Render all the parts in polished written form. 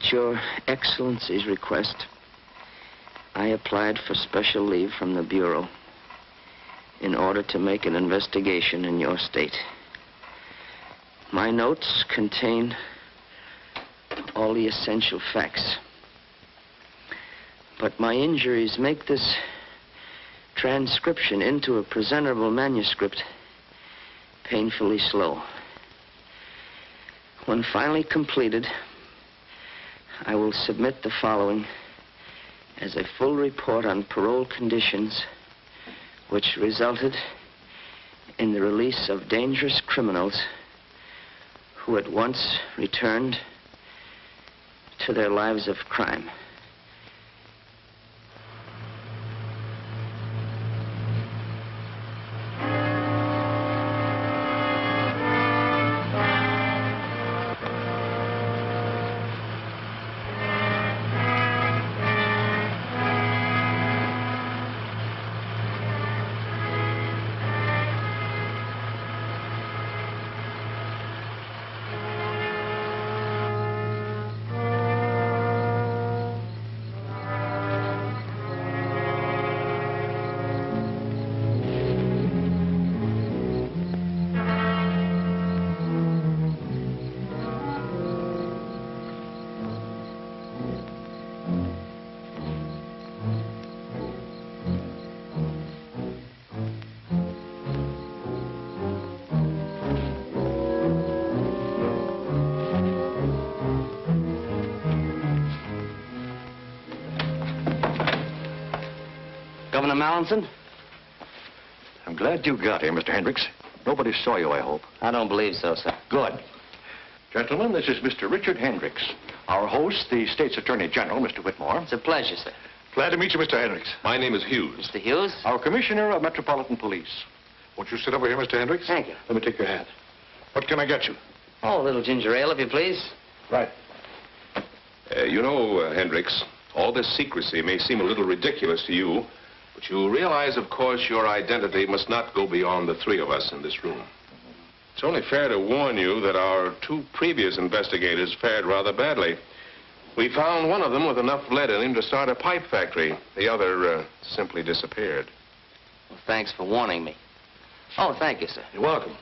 At your Excellency's request, I applied for special leave from the Bureau in order to make an investigation in your state. My notes contain all the essential facts. But my injuries make this transcription into a presentable manuscript painfully slow. When finally completed, I will submit the following as a full report on parole conditions which resulted in the release of dangerous criminals who at once returned to their lives of crime. Governor Mallinson? I'm glad you got here, Mr. Hendricks. Nobody saw you, I hope. I don't believe so, sir. Good. Gentlemen, this is Mr. Richard Hendricks. Our host, the State's Attorney General, Mr. Whitmore. It's a pleasure, sir. Glad to meet you, Mr. Hendricks. My name is Hughes. Mr. Hughes? Our Commissioner of Metropolitan Police. Won't you sit over here, Mr. Hendricks? Thank you. Let me take your hat. What can I get you? Oh, a little ginger ale, if you please. Right. You know, Hendricks, all this secrecy may seem a little ridiculous to you, but you realize, of course, your identity must not go beyond the three of us in this room. It's only fair to warn you that our two previous investigators fared rather badly. We found one of them with enough lead in him to start a pipe factory. The other simply disappeared. Well, thanks for warning me. Oh, thank you, sir. You're welcome.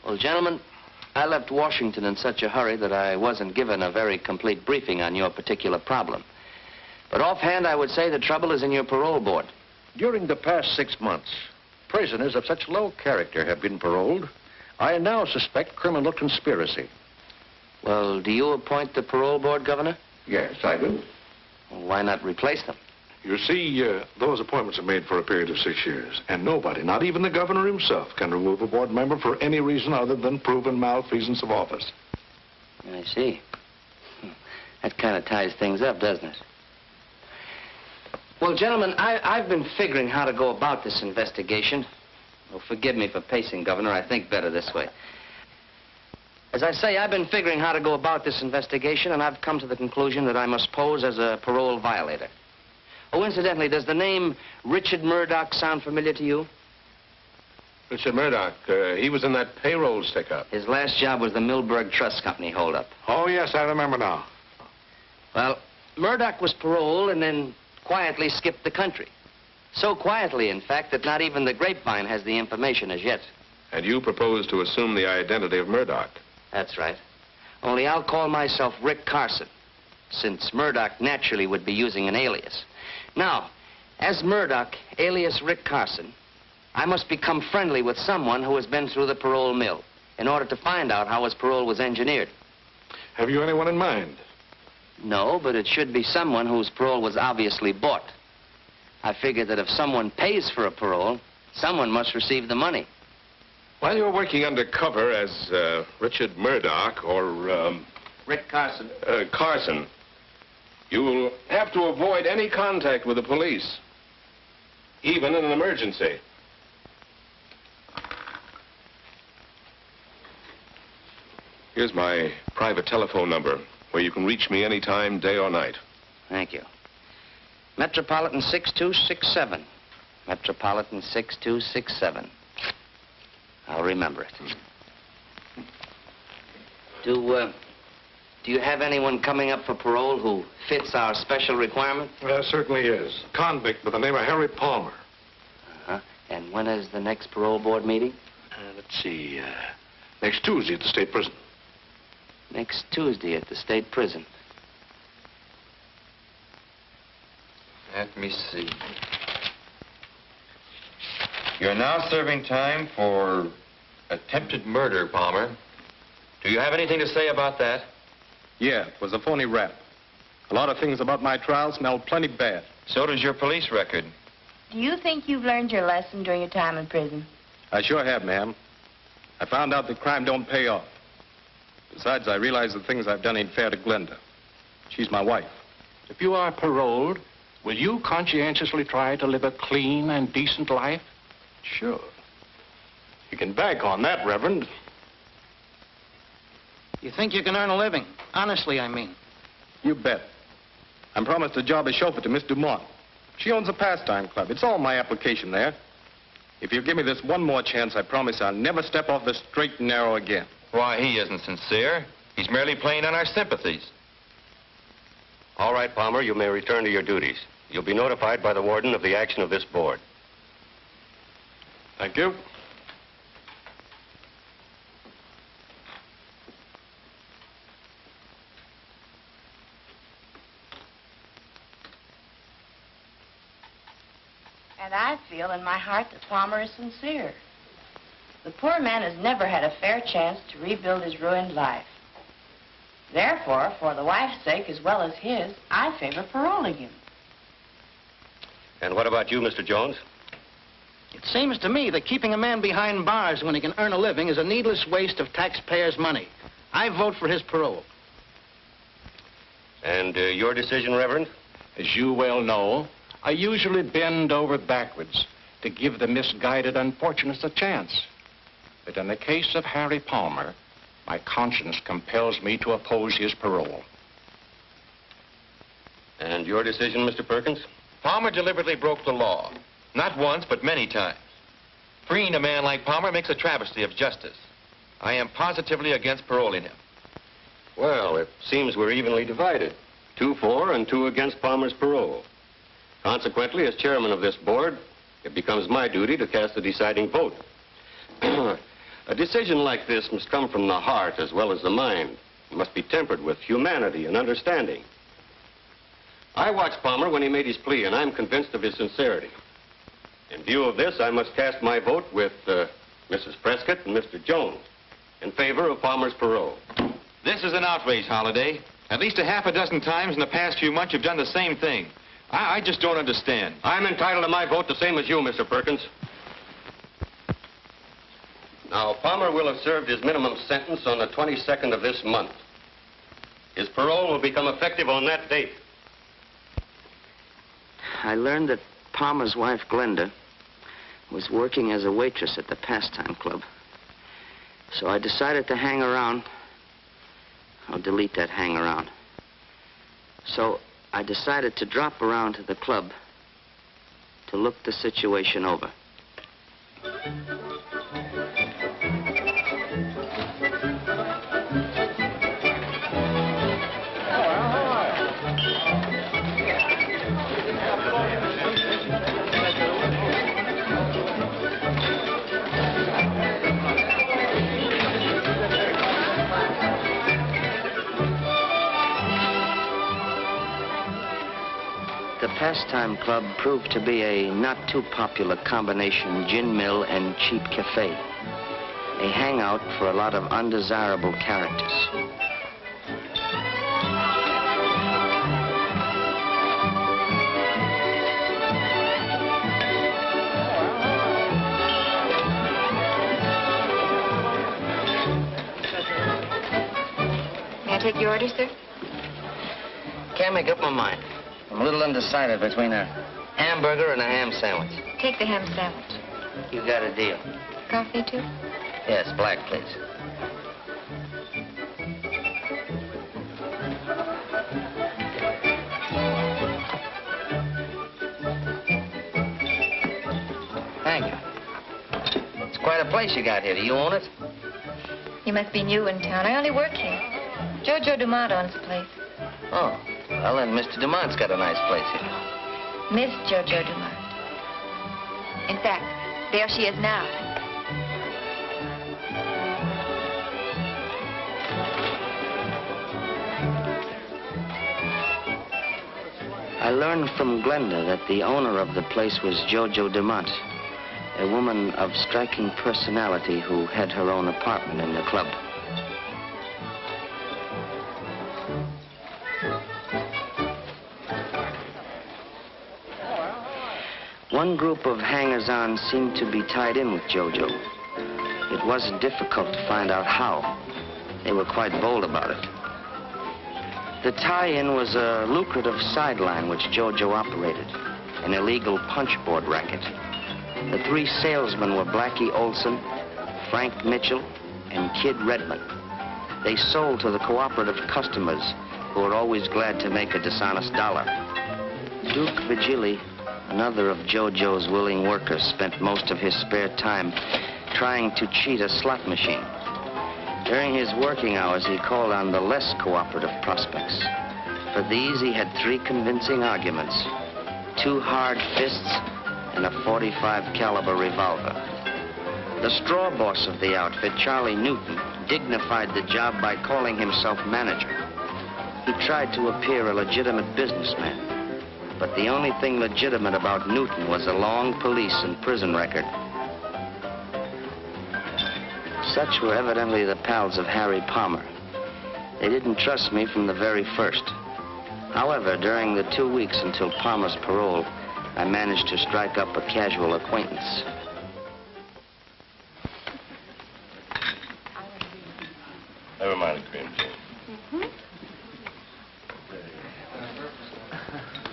Well, gentlemen, I left Washington in such a hurry that I wasn't given a very complete briefing on your particular problem. But offhand, I would say the trouble is in your parole board. During the past 6 months, prisoners of such low character have been paroled. I now suspect criminal conspiracy. Well, do you appoint the parole board, Governor? Yes, I do. Well, why not replace them? You see, those appointments are made for a period of 6 years, and nobody, not even the governor himself, can remove a board member for any reason other than proven malfeasance of office. I see. That kind of ties things up, doesn't it? Well, gentlemen, I've been figuring how to go about this investigation. Oh, forgive me for pacing, Governor. I think better this way. As I say, I've been figuring how to go about this investigation, and I've come to the conclusion that I must pose as a parole violator. Oh, incidentally, does the name Richard Murdoch sound familiar to you? Richard Murdoch, he was in that payroll stick-up. His last job was the Milberg Trust Company holdup. Oh, yes, I remember now. Well, Murdoch was paroled and then quietly skipped the country. So quietly, in fact, that not even the grapevine has the information as yet. And you propose to assume the identity of Murdoch? That's right. Only I'll call myself Rick Carson, since Murdoch naturally would be using an alias. Now, as Murdoch, alias Rick Carson, I must become friendly with someone who has been through the parole mill in order to find out how his parole was engineered. Have you anyone in mind? No, but it should be someone whose parole was obviously bought. I figure that if someone pays for a parole, someone must receive the money. While you're working undercover as Richard Murdoch or Rick Carson. Carson, you'll have to avoid any contact with the police, even in an emergency. Here's my private telephone number, where you can reach me anytime, day or night. Thank you. Metropolitan 6267. Metropolitan 6267. I'll remember it. Do you have anyone coming up for parole who fits our special requirement? There certainly is. A convict by the name of Harry Palmer. Uh-huh. And when is the next parole board meeting? Let's see. Next Tuesday at the state prison. Next Tuesday at the state prison. Let me see. You're now serving time for attempted murder, Palmer. Do you have anything to say about that? Yeah, it was a phony rap. A lot of things about my trial smelled plenty bad. So does your police record. Do you think you've learned your lesson during your time in prison? I sure have, ma'am. I found out that crime don't pay off. Besides, I realize the things I've done ain't fair to Glenda. She's my wife. If you are paroled, will you conscientiously try to live a clean and decent life? Sure. You can bank on that, Reverend. You think you can earn a living? Honestly, I mean. You bet. I'm promised a job as chauffeur to Miss Dumont. She owns a pastime club. It's all my application there. If you give me this one more chance, I promise I'll never step off the straight and narrow again. Why, he isn't sincere. He's merely playing on our sympathies. All right, Palmer, you may return to your duties. You'll be notified by the warden of the action of this board. Thank you. And I feel in my heart that Palmer is sincere. The poor man has never had a fair chance to rebuild his ruined life. Therefore, for the wife's sake as well as his, I favor paroling him. And what about you, Mr. Jones? It seems to me that keeping a man behind bars when he can earn a living is a needless waste of taxpayers' money. I vote for his parole. And your decision, Reverend? As you well know, I usually bend over backwards to give the misguided unfortunates a chance. But in the case of Harry Palmer, my conscience compels me to oppose his parole. And your decision, Mr. Perkins? Palmer deliberately broke the law. Not once, but many times. Freeing a man like Palmer makes a travesty of justice. I am positively against paroling him. Well, it seems we're evenly divided. 2 for and 2 against Palmer's parole. Consequently, as chairman of this board, it becomes my duty to cast the deciding vote. A decision like this must come from the heart as well as the mind. It must be tempered with humanity and understanding. I watched Palmer when he made his plea, and I'm convinced of his sincerity. In view of this, I must cast my vote with Mrs. Prescott and Mr. Jones in favor of Palmer's parole. This is an outrage, Holliday. At least a half a dozen times in the past few months, you've done the same thing. I just don't understand. I'm entitled to my vote the same as you, Mr. Perkins. Now, Palmer will have served his minimum sentence on the 22nd of this month. His parole will become effective on that date. I learned that Palmer's wife, Glenda, was working as a waitress at the pastime club. So I decided to hang around. I'll delete that hang around. So I decided to drop around to the club to look the situation over. The Pastime Club proved to be a not too popular combination gin mill and cheap cafe. A hangout for a lot of undesirable characters. May I take your order, sir? Can't make up my mind. I'm a little undecided between a hamburger and a ham sandwich. Take the ham sandwich. You got a deal. Coffee, too? Yes, black, please. Thank you. It's quite a place you got here. Do you own it? You must be new in town. I only work here. Jojo Dumont owns the place. Oh, well, then Mr. Dumont's got a nice place here. Miss Jojo Dumont. In fact, there she is now. I learned from Glenda that the owner of the place was Jojo Dumont, a woman of striking personality who had her own apartment in the club. One group of hangers-on seemed to be tied in with Jojo. It wasn't difficult to find out how. They were quite bold about it. The tie-in was a lucrative sideline which Jojo operated, an illegal punchboard racket. The three salesmen were Blackie Olson, Frank Mitchell, and Kid Redmond. They sold to the cooperative customers who were always glad to make a dishonest dollar. Duke Vigili, another of Jojo's willing workers, spent most of his spare time trying to cheat a slot machine. During his working hours, he called on the less cooperative prospects. For these, he had 3 convincing arguments, 2 hard fists, and a .45 caliber revolver. The straw boss of the outfit, Charlie Newton, dignified the job by calling himself manager. He tried to appear a legitimate businessman, but the only thing legitimate about Newton was a long police and prison record. Such were evidently the pals of Harry Palmer. They didn't trust me from the very first. However, during the 2 weeks until Palmer's parole, I managed to strike up a casual acquaintance. Never mind the cream, Jane.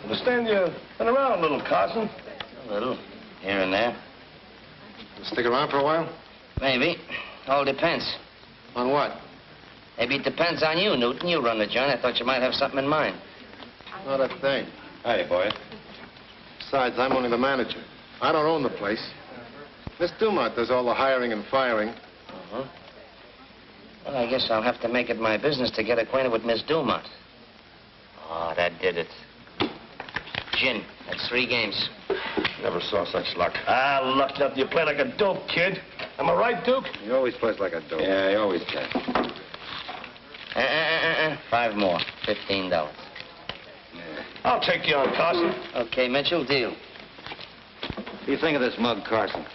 Understand you've been around a little, Carson. A little, here and there. Stick around for a while? Maybe. All depends. On what? Maybe it depends on you, Newton. You run the joint. I thought you might have something in mind. Not a thing. Howdy, boy. Besides, I'm only the manager. I don't own the place. Miss Dumont does all the hiring and firing. Uh-huh. Well, I guess I'll have to make it my business to get acquainted with Miss Dumont. Oh, that did it. Gin. That's 3 games. Never saw such luck. Ah, lucked up. You play like a dope, kid. Am I right, Duke? He always plays like a dope. Yeah, he always can. 5 more. $15. Yeah. I'll take you on, Carson. Okay, Mitchell, deal. What do you think of this mug, Carson?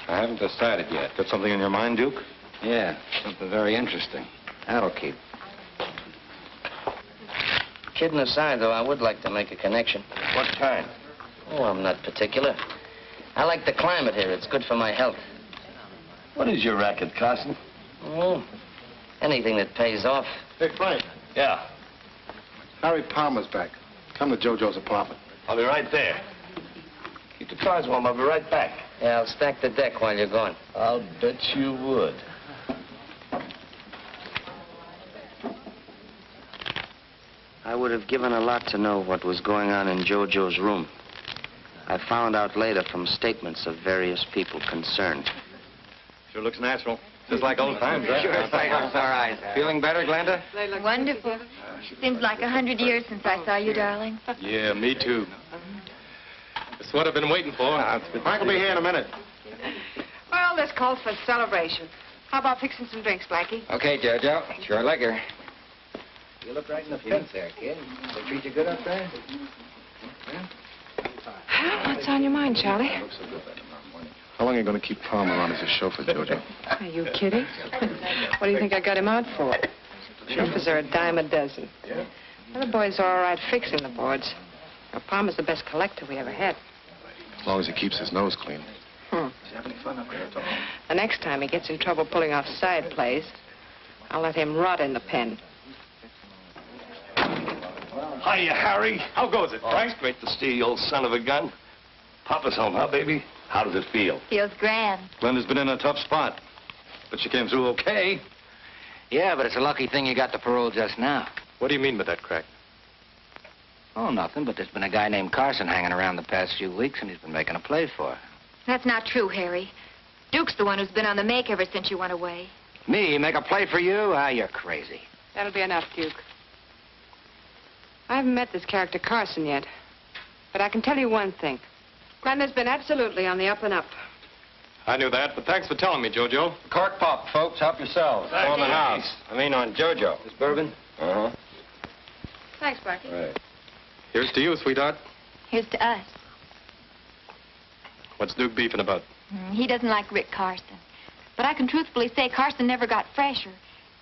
I haven't decided yet. Got something in your mind, Duke? Yeah, something very interesting. That'll keep. Kidding aside, though, I would like to make a connection. What kind? Oh, I'm not particular. I like the climate here. It's good for my health. What is your racket, Carson? Oh, anything that pays off. Hey, Frank. Yeah. Harry Palmer's back. Come to Jojo's apartment. I'll be right there. Keep the cars warm. I'll be right back. Yeah, I'll stack the deck while you're gone. I'll bet you would. I would have given a lot to know what was going on in Jojo's room. I found out later from statements of various people concerned. Sure looks natural. Just like old times, right? Sure, thanks. All right. Feeling better, Glenda? Wonderful. Seems like 100 years since I saw you, darling. Yeah, me too. It's what I've been waiting for. Frank will be here in a minute. Well, this calls for celebration. How about fixing some drinks, Blackie? Okay, Jojo. Sure liquor. You look right in the pink there, kid. They treat you good up there? What's on your mind, Charlie? How long are you going to keep Palmer on as a chauffeur, Jojo? Are you kidding? What do you think I got him out for? Chauffeurs are a dime a dozen. The boys are all right fixing the boards. Now, Palmer's the best collector we ever had. As long as he keeps his nose clean. The next time he gets in trouble pulling off side plays, I'll let him rot in the pen. Hiya, Harry. How goes it, Frank? It's great to see you, old son of a gun. Papa's home, huh, baby? How does it feel? Feels grand. Glenda's been in a tough spot, but she came through okay. Yeah, but it's a lucky thing you got the parole just now. What do you mean by that, Crack? Oh, nothing, but there's been a guy named Carson hanging around the past few weeks, and he's been making a play for her. That's not true, Harry. Duke's the one who's been on the make ever since you went away. Me, make a play for you? Ah, you're crazy. That'll be enough, Duke. I haven't met this character Carson yet, but I can tell you one thing. Glenda's been absolutely on the up and up. I knew that, but thanks for telling me, Jojo. Cork pop, folks. Help yourselves. On the house. I mean on Jojo. This bourbon? Uh-huh. Thanks, Blackie. Right. Here's to you, sweetheart. Here's to us. What's Duke beefing about? He doesn't like Rick Carson. But I can truthfully say Carson never got fresher.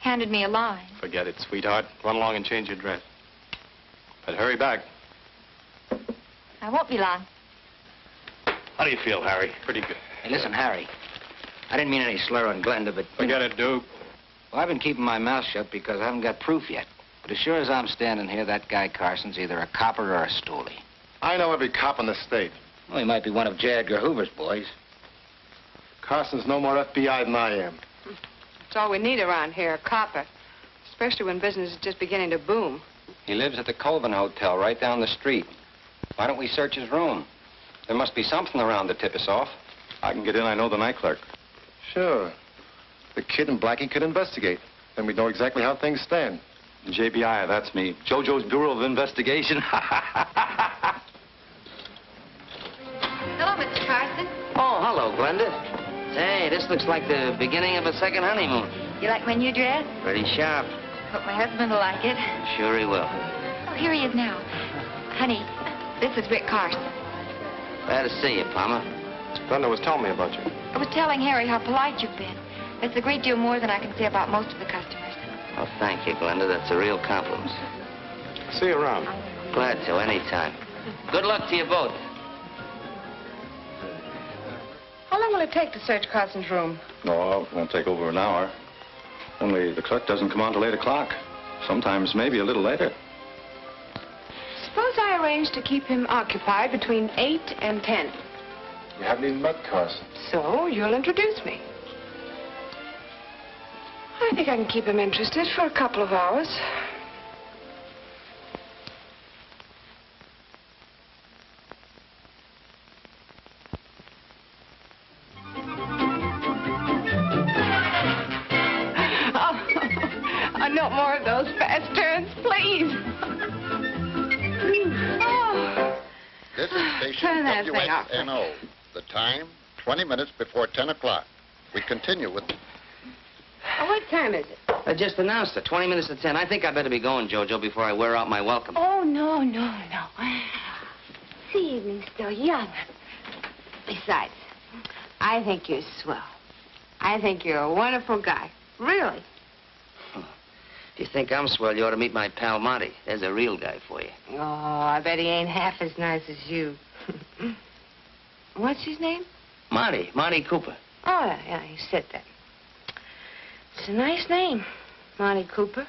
Handed me a line. Forget it, sweetheart. Run along and change your dress. But hurry back. I won't be long. How do you feel, Harry? Pretty good. Hey, listen, Harry. I didn't mean any slur on Glenda, but... Forget it, Duke. Well, I've been keeping my mouth shut because I haven't got proof yet. But as sure as I'm standing here, that guy Carson's either a copper or a stoolie. I know every cop in the state. Well, he might be one of J. Edgar Hoover's boys. Carson's no more FBI than I am. That's all we need around here, a copper. Especially when business is just beginning to boom. He lives at the Colvin Hotel right down the street. Why don't we search his room? There must be something around to tip us off. I can get in. I know the night clerk. Sure. The kid and Blackie could investigate. Then we'd know exactly how things stand. JBI, that's me. JoJo's Bureau of Investigation. Hello, Mr. Carson. Oh, hello, Glenda. Hey, this looks like the beginning of a second honeymoon. You like my new dress? Pretty sharp. Hope my husband will like it. Sure he will. Oh, here he is now. Honey, this is Rick Carson. Glad to see you, Palmer. Glenda was telling me about you. I was telling Harry how polite you've been. It's a great deal more than I can say about most of the customers. Oh, thank you, Glenda. That's a real compliment. See you around. Glad to, anytime. Good luck to you both. How long will it take to search Carson's room? No, it won't take over an hour. Only the clerk doesn't come on till 8 o'clock. Sometimes maybe a little later. Suppose I arrange to keep him occupied between 8 and 10. You haven't even met Carson. So, you'll introduce me. I think I can keep him interested for a couple of hours. Oh, no more of those fast turns, please. Oh. This is station Turn that thing off. WXNO. The time, 20 minutes before 10 o'clock. We continue with... What time is it? Just announced it, 20 minutes to 10. I think I better be going, Jojo, before I wear out my welcome. Oh, no. This evening's still young. Besides, I think you're swell. I think you're a wonderful guy. Really. If you think I'm swell, you ought to meet my pal Monty. There's a real guy for you. Oh, I bet he ain't half as nice as you. What's his name? Monty Cooper. Oh, yeah, you said that. It's a nice name, Monty Cooper.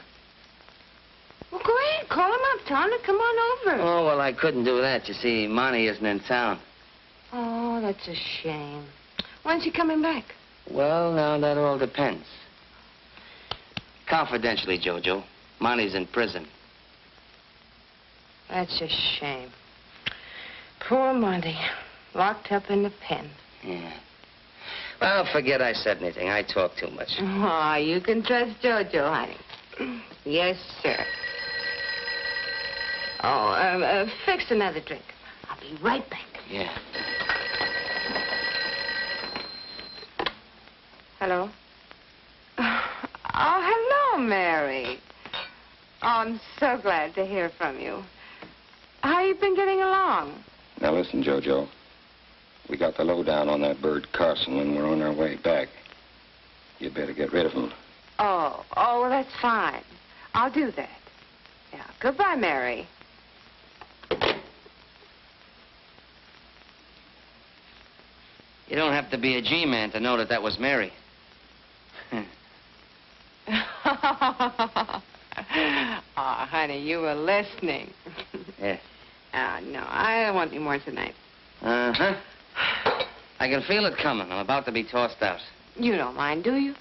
Well, go ahead, call him up. Tell him to come on over. Oh, well, I couldn't do that. You see, Monty isn't in town. Oh, that's a shame. When's he coming back? Well, now, that all depends. Confidentially, Jojo, Monty's in prison. That's a shame. Poor Monty, locked up in the pen. Yeah. Well, forget I said anything. I talk too much. Oh, you can trust Jojo, honey. Yes, sir. Oh, fix another drink. I'll be right back. Yeah. Hello? Oh, hello, Mary. Oh, I'm so glad to hear from you. How you been getting along? Now listen, Jojo. We got the lowdown on that bird Carson and we're on our way back. You'd better get rid of him. Oh, well, that's fine. I'll do that. Yeah, goodbye, Mary. You don't have to be a G-man to know that that was Mary. Oh, honey, you were listening. Yeah. Oh, no, I don't want any more tonight. Uh-huh. I can feel it coming. I'm about to be tossed out. You don't mind, do you?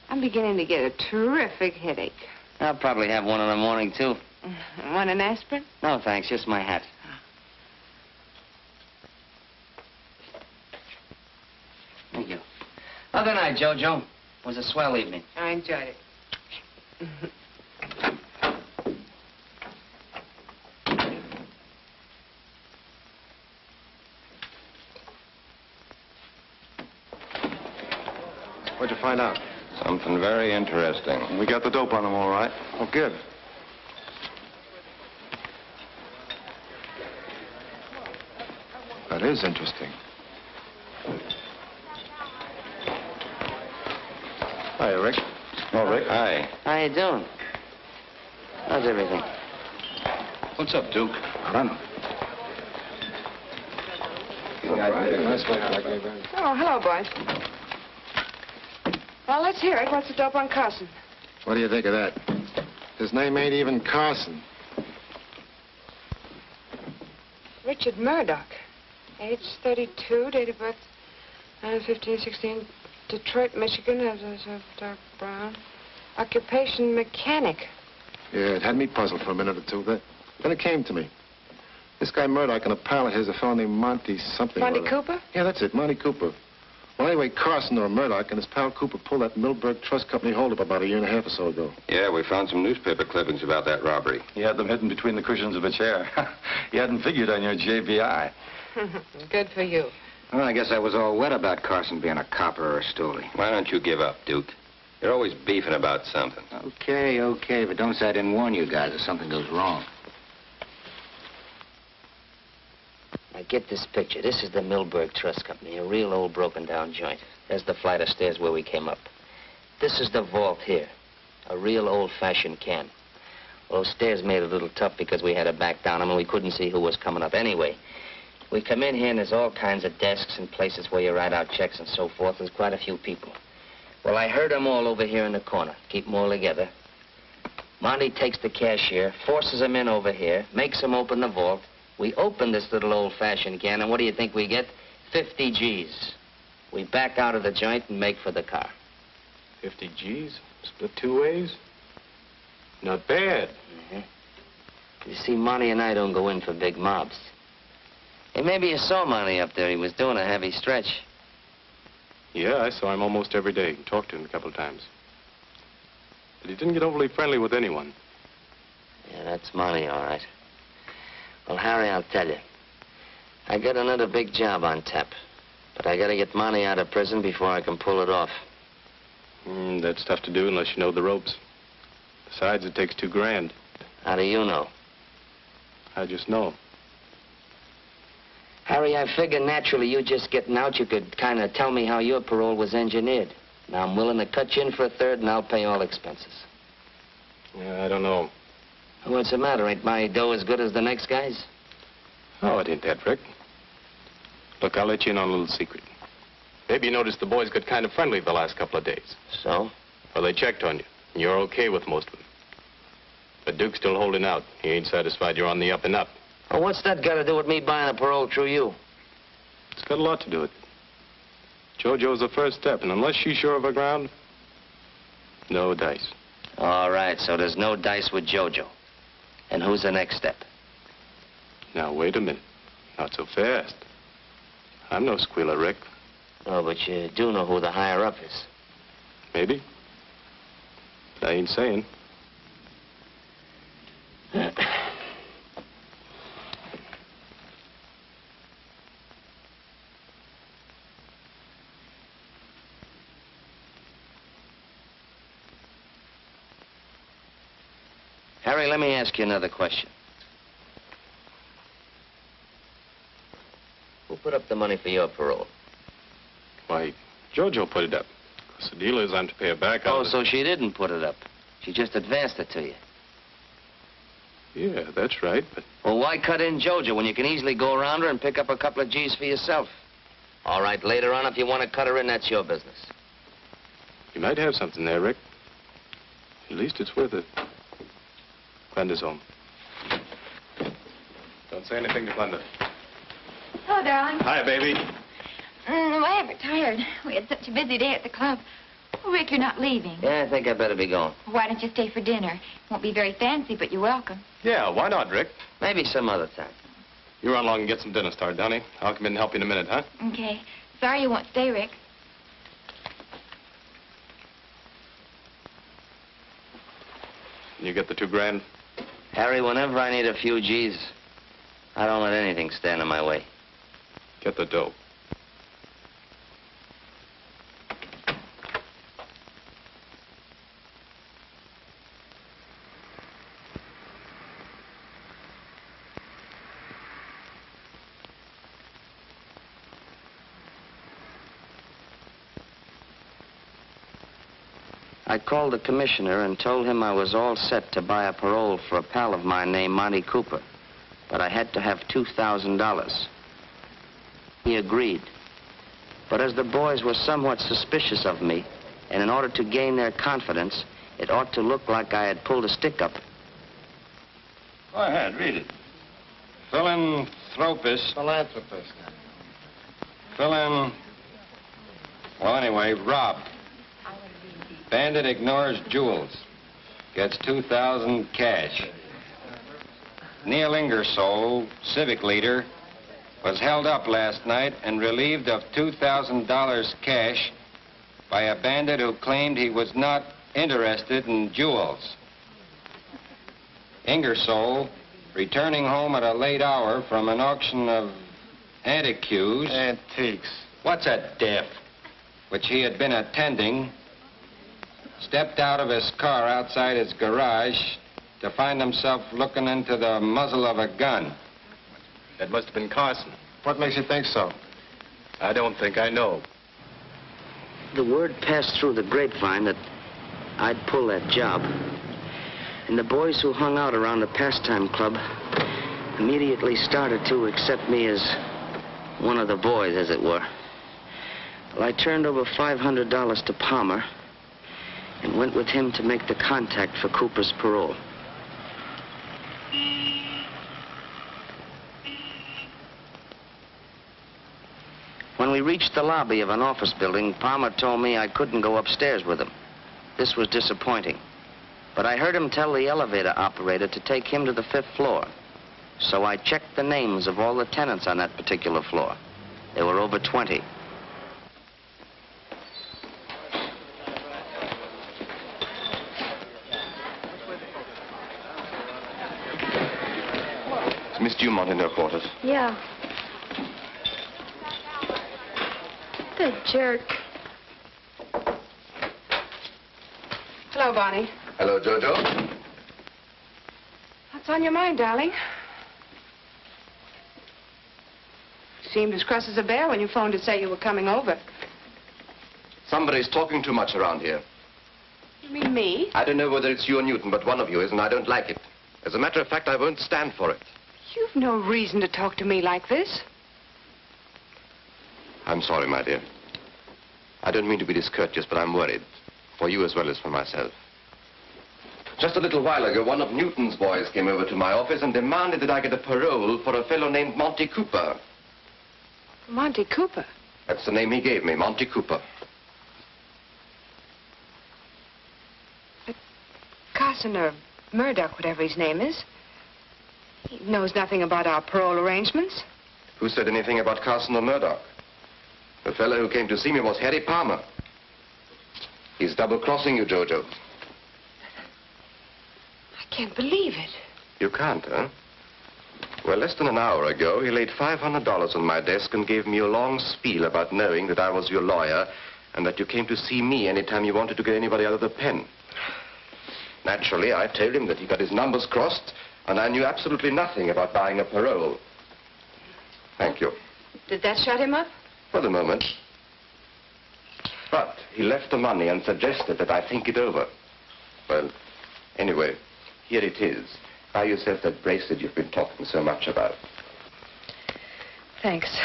I'm beginning to get a terrific headache. I'll probably have one in the morning, too. Want an aspirin? No, thanks. Just my hat. Thank you. Well, good night, Jojo. It was a swell evening. I enjoyed it. What'd you find out? Something very interesting. We got the dope on them all right. Oh, good. That is interesting. Hi, Rick. Oh, Rick. Hi. How you doing? How's everything? What's up, Duke? I don't know. Oh, hello, boys. Well, let's hear it. What's the dope on Carson? What do you think of that? His name ain't even Carson. Richard Murdoch. Age 32, date of birth 9/15/16, Detroit, Michigan, has a dark brown. Occupation mechanic. Yeah, it had me puzzled for a minute or two. Then it came to me. This guy Murdoch and a pal of his, a fellow named Monty something. Monty or other. Cooper? Yeah, that's it, Monty Cooper. Well, anyway, Carson or Murdoch and his pal Cooper pulled that Millburg Trust Company holdup about a year and a half or so ago. Yeah, we found some newspaper clippings about that robbery. You had them hidden between the cushions of a chair. You hadn't figured on your JBI. Good for you. Well, I guess I was all wet about Carson being a copper or a stoolie. Why don't you give up, Duke? You're always beefing about something. Okay, but don't say I didn't warn you guys if something goes wrong. Now, get this picture. This is the Millburg Trust Company, a real old broken-down joint. There's the flight of stairs where we came up. This is the vault here, a real old-fashioned can. Well, those stairs made it a little tough because we had to back down them and we couldn't see who was coming up anyway. We come in here and there's all kinds of desks and places where you write out checks and so forth. There's quite a few people. Well, I heard them all over here in the corner. Keep them all together. Monty takes the cashier, forces them in over here, makes them open the vault. We open this little old-fashioned can, and what do you think we get? 50 G's. We back out of the joint and make for the car. 50 G's? Split two ways? Not bad. You see, Monty and I don't go in for big mobs. Hey, maybe you saw Monty up there. He was doing a heavy stretch. Yeah, I saw him almost every day. Talked to him a couple of times. But he didn't get overly friendly with anyone. Yeah, that's Monty, all right. Well, Harry, I'll tell you. I got another big job on tap. But I gotta get Monty out of prison before I can pull it off. That's tough to do unless you know the ropes. Besides, it takes $2 grand. How do you know? I just know. Harry, I figure naturally you just getting out, you could kind of tell me how your parole was engineered. Now, I'm willing to cut you in for a third, and I'll pay all expenses. Yeah, I don't know. What's the matter? Ain't my dough as good as the next guy's? Oh, it ain't that, Rick. Look, I'll let you in on a little secret. Maybe you noticed the boys got kind of friendly the last couple of days. So? Well, they checked on you, and you're okay with most of them. But Duke's still holding out. He ain't satisfied you're on the up and up. Well, what's that got to do with me buying a parole through you? It's got a lot to do with it. JoJo's the first step, and unless she's sure of her ground, no dice. All right, so there's no dice with JoJo. And who's the next step? Now, wait a minute. Not so fast. I'm no squealer, Rick. Oh, but you do know who the higher-up is. Maybe. But I ain't saying. Harry, let me ask you another question. Who put up the money for your parole? Why, JoJo put it up. Because the deal is I'm to pay her back. Oh, so she didn't put it up. She just advanced it to you. Yeah, that's right, but... Well, why cut in JoJo when you can easily go around her and pick up a couple of G's for yourself? All right, later on, if you want to cut her in, that's your business. You might have something there, Rick. At least it's worth it. Glenda's home. Don't say anything to Glenda. Hello, darling. Hi, baby. I'm ever tired. We had such a busy day at the club. Oh, Rick, you're not leaving. Yeah, I think I better be going. Why don't you stay for dinner? Won't be very fancy, but you're welcome. Yeah, why not, Rick? Maybe some other time. You run along and get some dinner started, honey. I'll come in and help you in a minute, huh? Okay. Sorry you won't stay, Rick. You get the $2 grand? Harry, whenever I need a few G's, I don't let anything stand in my way. Get the dough. I called the commissioner and told him I was all set to buy a parole for a pal of mine named Monty Cooper, but I had to have $2,000. He agreed. But as the boys were somewhat suspicious of me, and in order to gain their confidence, it ought to look like I had pulled a stick-up. Go ahead, read it. Philanthropist. Philanthropist. Well, anyway, robbed. Bandit ignores jewels. Gets $2,000 cash. Neil Ingersoll, civic leader, was held up last night and relieved of $2,000 cash by a bandit who claimed he was not interested in jewels. Ingersoll, returning home at a late hour from an auction of Antiques. What's a diff? Which he had been attending, stepped out of his car outside his garage to find himself looking into the muzzle of a gun. That must have been Carson. What makes you think so? I don't think I know. The word passed through the grapevine that I'd pull that job. And the boys who hung out around the pastime club immediately started to accept me as one of the boys, as it were. Well, I turned over $500 to Palmer and went with him to make the contact for Cooper's parole. When we reached the lobby of an office building, Palmer told me I couldn't go upstairs with him. This was disappointing. But I heard him tell the elevator operator to take him to the 5th floor. So I checked the names of all the tenants on that particular floor. There were over 20. Is Miss Dumont in her quarters? Yeah. The jerk. Hello, Bonnie. Hello, Jojo. What's on your mind, darling? You seemed as cross as a bear when you phoned to say you were coming over. Somebody's talking too much around here. You mean me? I don't know whether it's you or Newton, but one of you is, and I don't like it. As a matter of fact, I won't stand for it. You've no reason to talk to me like this. I'm sorry, my dear. I don't mean to be discourteous, but I'm worried. For you as well as for myself. Just a little while ago, one of Newton's boys came over to my office and demanded that I get a parole for a fellow named Monty Cooper. Monty Cooper? That's the name he gave me, Monty Cooper. But Carson or Murdoch, whatever his name is, he knows nothing about our parole arrangements. Who said anything about Carson or Murdoch? The fellow who came to see me was Harry Palmer. He's double-crossing you, Jojo. I can't believe it. You can't, huh? Well, less than an hour ago, he laid $500 on my desk and gave me a long spiel about knowing that I was your lawyer and that you came to see me anytime you wanted to get anybody out of the pen. Naturally, I told him that he got his numbers crossed and I knew absolutely nothing about buying a parole. Thank you. Did that shut him up? For the moment. But he left the money and suggested that I think it over. Well, anyway, here it is. Buy yourself that bracelet you've been talking so much about. Thanks.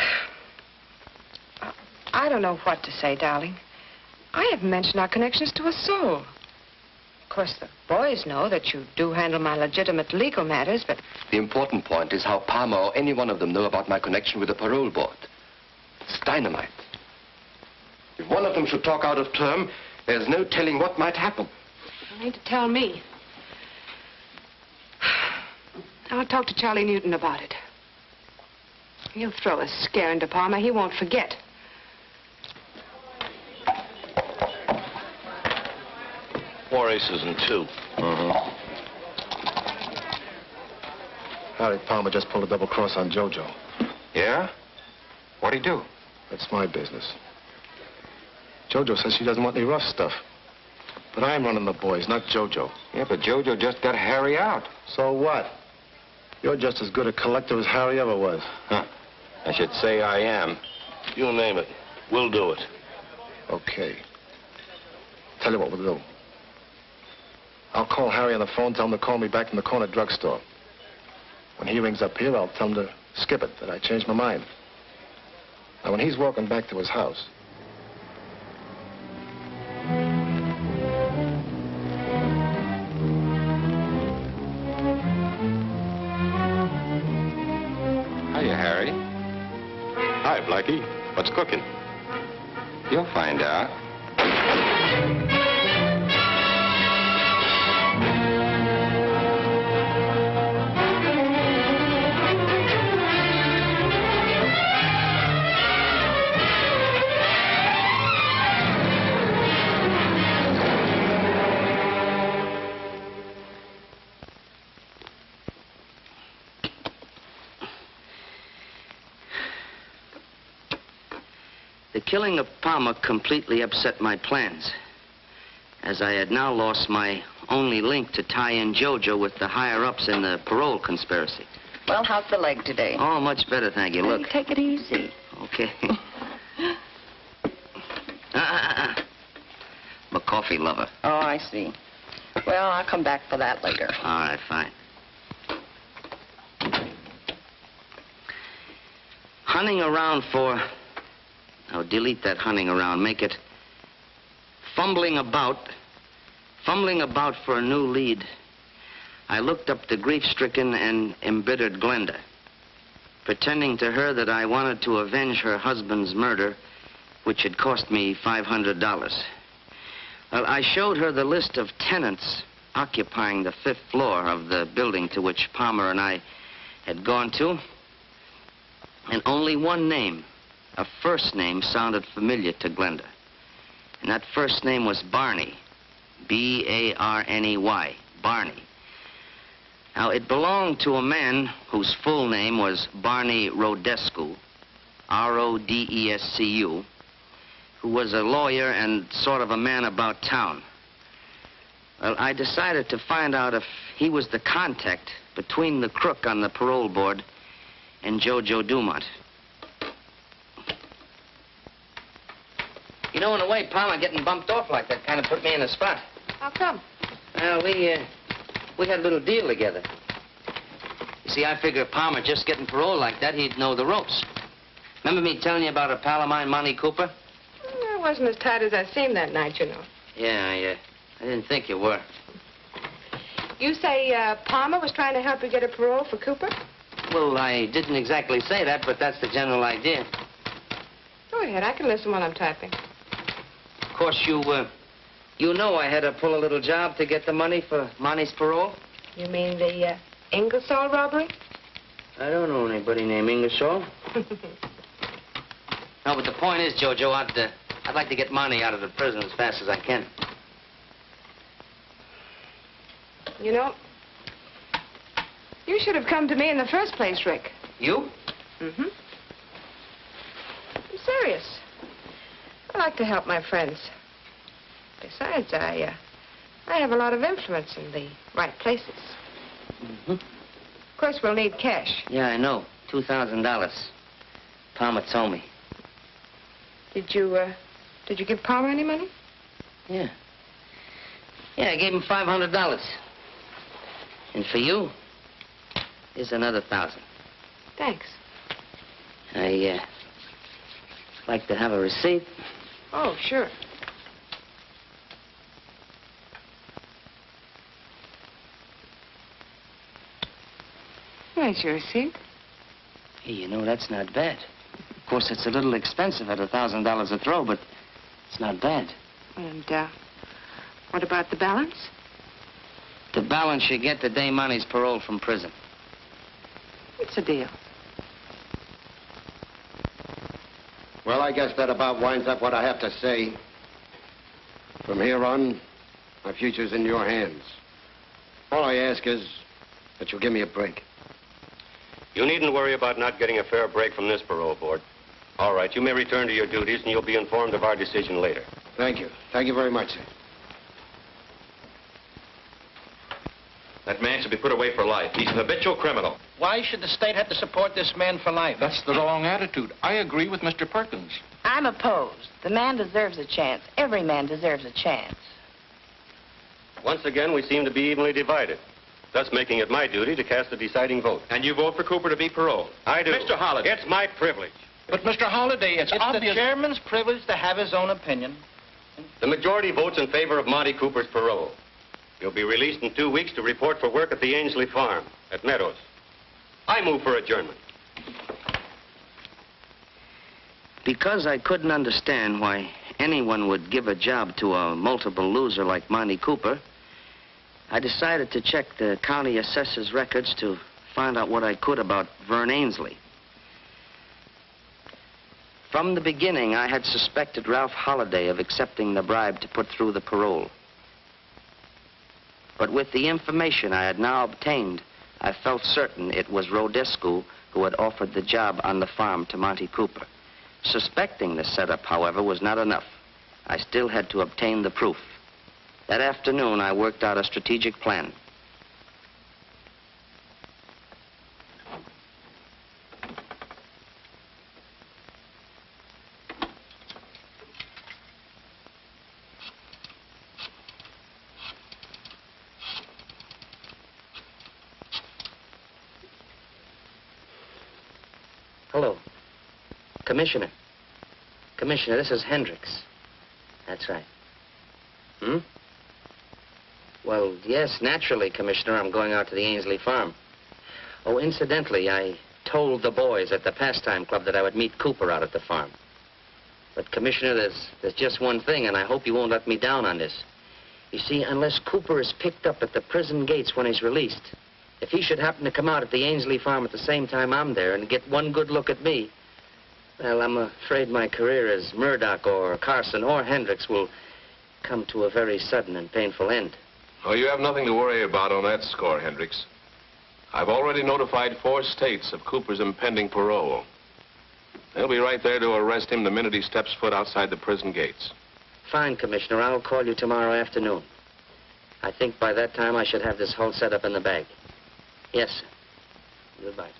I don't know what to say, darling. I haven't mentioned our connections to a soul. Of course, the boys know that you do handle my legitimate legal matters, but... The important point is how Palmer or any one of them know about my connection with the parole board. It's dynamite. If one of them should talk out of term, there's no telling what might happen. You need to tell me. I'll talk to Charlie Newton about it. He'll throw a scare into Palmer. He won't forget. Four aces and two. Harry Palmer just pulled a double cross on Jojo. Yeah? What'd he do? That's my business. Jojo says she doesn't want any rough stuff. But I'm running the boys, not Jojo. Yeah, but Jojo just got Harry out. So what? You're just as good a collector as Harry ever was. Huh. I should say I am. You name it. We'll do it. Okay. Tell you what we'll do. I'll call Harry on the phone, tell him to call me back from the corner drugstore. When he rings up here, I'll tell him to skip it, that I changed my mind. Now, when he's walking back to his house... Hiya, Harry. Hi, Blackie. What's cooking? You'll find out. The killing of Palmer completely upset my plans, as I had now lost my only link to tie in JoJo with the higher-ups in the parole conspiracy. Well, how's the leg today? Oh, much better, thank you. Hey, Look. take it easy. Okay. I'm a coffee lover. Oh, I see. Well, I'll come back for that later. All right, fine. Hunting around for... Now, delete that hunting around. Make it fumbling about for a new lead. I looked up the grief-stricken and embittered Glenda, pretending to her that I wanted to avenge her husband's murder, which had cost me $500. Well, I showed her the list of tenants occupying the 5th floor of the building to which Palmer and I had gone to, and only one name, a first name, sounded familiar to Glenda. And that first name was Barney. B-A-R-N-E-Y. Barney. Now, it belonged to a man whose full name was Barney Rodescu, R-O-D-E-S-C-U, who was a lawyer and sort of a man about town. Well, I decided to find out if he was the contact between the crook on the parole board and JoJo Dumont. You know, in a way, Palmer getting bumped off like that kind of put me in a spot. How come? Well, we had a little deal together. You see, I figure Palmer just getting parole like that, he'd know the ropes. Remember me telling you about a pal of mine, Monty Cooper? I wasn't as tight as I seemed that night, you know. Yeah, I didn't think you were. You say Palmer was trying to help you get a parole for Cooper? Well, I didn't exactly say that, but that's the general idea. Go ahead, I can listen while I'm typing. Of course, you know I had to pull a little job to get the money for Monty's parole. You mean the Ingersoll robbery? I don't know anybody named Ingersoll. No, but the point is, JoJo, I'd like to get Monty out of the prison as fast as I can. You know, you should have come to me in the first place, Rick. You? Mm-hmm. I'm serious. I like to help my friends. Besides, I have a lot of influence in the right places. Mm-hmm. Of course, we'll need cash. Yeah, I know. $2,000. Palmer told me. Did you give Palmer any money? Yeah. Yeah, I gave him $500. And for you, here's another 1,000. Thanks. I like to have a receipt. Oh, sure. There's your receipt. Hey, you know, that's not bad. Of course, it's a little expensive at $1,000 a throw, but it's not bad. And, what about the balance? The balance you get the day Monty's paroled from prison. It's a deal. Well, I guess that about winds up what I have to say. From here on, my future's in your hands. All I ask is that you give me a break. You needn't worry about not getting a fair break from this parole board. All right, you may return to your duties, and you'll be informed of our decision later. Thank you. Thank you very much, sir. That man should be put away for life. He's an habitual criminal. Why should the state have to support this man for life? That's the wrong attitude. I agree with Mr. Perkins. I'm opposed. The man deserves a chance. Every man deserves a chance. Once again, we seem to be evenly divided, thus making it my duty to cast the deciding vote. And you vote for Cooper to be paroled? I do. Mr. Holliday. It's my privilege. But, Mr. Holliday, it's obvious... the chairman's privilege to have his own opinion. The majority votes in favor of Monty Cooper's parole. He'll be released in 2 weeks to report for work at the Ainsley farm at Meadows. I move for adjournment. Because I couldn't understand why anyone would give a job to a multiple loser like Monty Cooper, I decided to check the county assessor's records to find out what I could about Vern Ainsley. From the beginning, I had suspected Ralph Holliday of accepting the bribe to put through the parole. But with the information I had now obtained, I felt certain it was Rodescu who had offered the job on the farm to Monty Cooper. Suspecting the setup, however, was not enough. I still had to obtain the proof. That afternoon, I worked out a strategic plan. Hello. Commissioner. Commissioner, this is Hendricks. That's right. Hmm? Well, yes, naturally, Commissioner, I'm going out to the Ainsley farm. Oh, incidentally, I told the boys at the pastime club that I would meet Cooper out at the farm. But, Commissioner, there's just one thing, and I hope you won't let me down on this. You see, unless Cooper is picked up at the prison gates when he's released, if he should happen to come out at the Ainsley farm at the same time I'm there and get one good look at me, well, I'm afraid my career as Murdoch or Carson or Hendricks will come to a very sudden and painful end. Oh, you have nothing to worry about on that score, Hendricks. I've already notified 4 states of Cooper's impending parole. They'll be right there to arrest him the minute he steps foot outside the prison gates. Fine, Commissioner. I'll call you tomorrow afternoon. I think by that time I should have this whole setup in the bag. Yes, sir. Goodbye.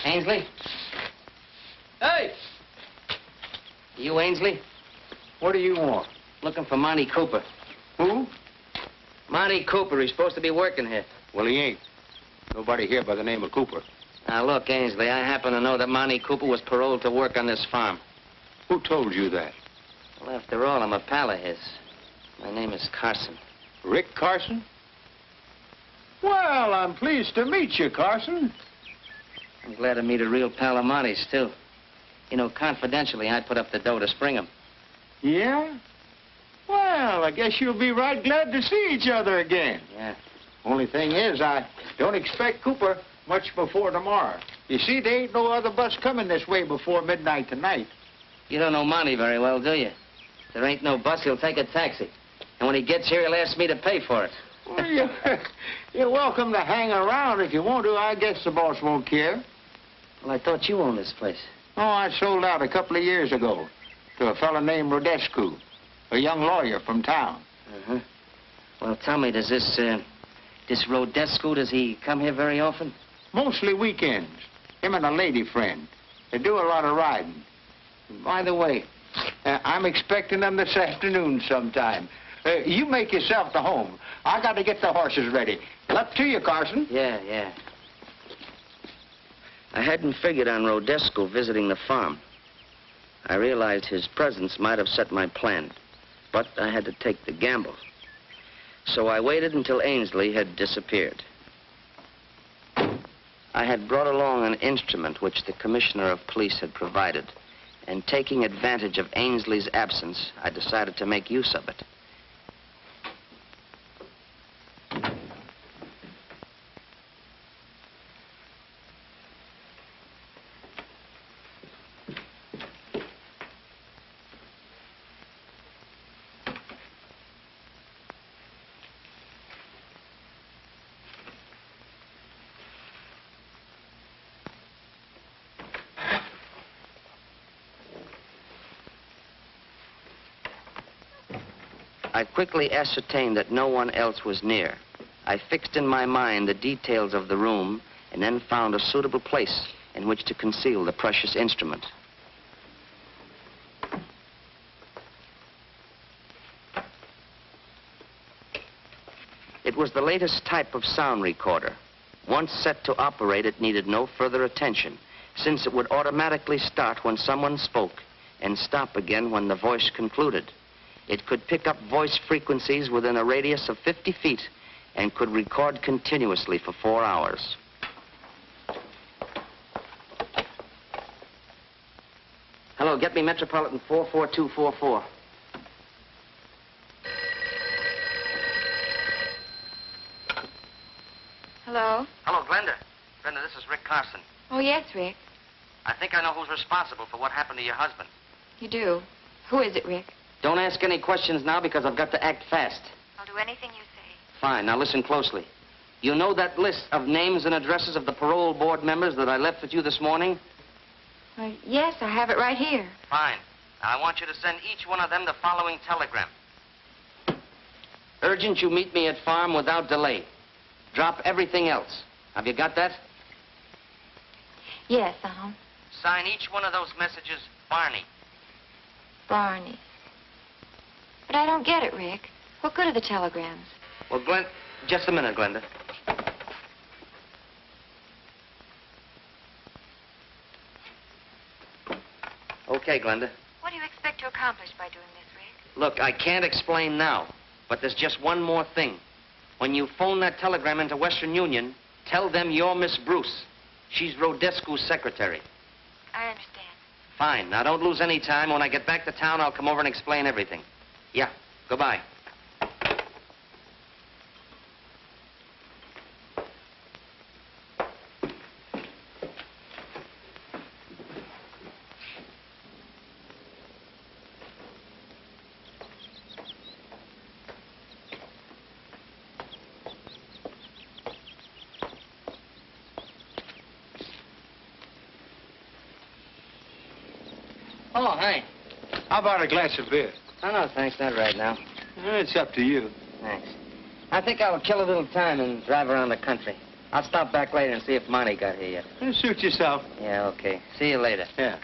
Ainsley? Hey! You Ainsley? What do you want? Looking for Monty Cooper. Who? Monty Cooper. He's supposed to be working here. Well, he ain't. Nobody here by the name of Cooper. Now, look, Ainsley, I happen to know that Monty Cooper was paroled to work on this farm. Who told you that? Well, after all, I'm a pal of his. My name is Carson. Rick Carson? Well, I'm pleased to meet you, Carson. I'm glad to meet a real pal of Monty's, too. You know, confidentially, I put up the dough to spring him. Yeah? Well, I guess you'll be right glad to see each other again. Yeah. Only thing is, I don't expect Cooper much before tomorrow. You see, there ain't no other bus coming this way before midnight tonight. You don't know Monty very well, do you? If there ain't no bus, he'll take a taxi. And when he gets here, he'll ask me to pay for it. Well, you're welcome to hang around if you want to. I guess the boss won't care. Well, I thought you owned this place. Oh, I sold out a couple of years ago to a fellow named Rodescu, a young lawyer from town. Uh-huh. Well, tell me, does this Rodescu, does he come here very often? Mostly weekends. Him and a lady friend. They do a lot of riding. By the way, I'm expecting them this afternoon sometime. You make yourself to home. I got to get the horses ready. Up to you, Carson. Yeah. I hadn't figured on Rodescu visiting the farm. I realized his presence might have set my plan, but I had to take the gamble. So I waited until Ainsley had disappeared. I had brought along an instrument which the commissioner of police had provided, and taking advantage of Ainsley's absence, I decided to make use of it. I quickly ascertained that no one else was near. I fixed in my mind the details of the room and then found a suitable place in which to conceal the precious instrument. It was the latest type of sound recorder. Once set to operate, it needed no further attention, since it would automatically start when someone spoke and stop again when the voice concluded. It could pick up voice frequencies within a radius of 50 feet and could record continuously for 4 hours. Hello, get me Metropolitan 44244. Hello? Hello, Glenda. Glenda, this is Rick Carson. Oh, yes, Rick. I think I know who's responsible for what happened to your husband. You do. Who is it, Rick? Don't ask any questions now because I've got to act fast. I'll do anything you say. Fine. Now listen closely. You know that list of names and addresses of the parole board members that I left with you this morning? Yes, I have it right here. Fine. Now I want you to send each one of them the following telegram. Urgent you meet me at farm without delay. Drop everything else. Have you got that? Yes, Sign each one of those messages Barney. Barney. But I don't get it, Rick. What good are the telegrams? Well, Glenn, just a minute, Glenda. Okay, Glenda. What do you expect to accomplish by doing this, Rick? Look, I can't explain now, but there's just one more thing. When you phone that telegram into Western Union, tell them you're Miss Bruce. She's Rodescu's secretary. I understand. Fine. Now, don't lose any time. When I get back to town, I'll come over and explain everything. Yeah. Goodbye. Oh, hi. How about a glass of beer? Oh, no, thanks. Not right now. It's up to you. Thanks. I think I'll kill a little time and drive around the country. I'll stop back later and see if Monty got here yet. Suit yourself. Yeah, okay. See you later. Yeah.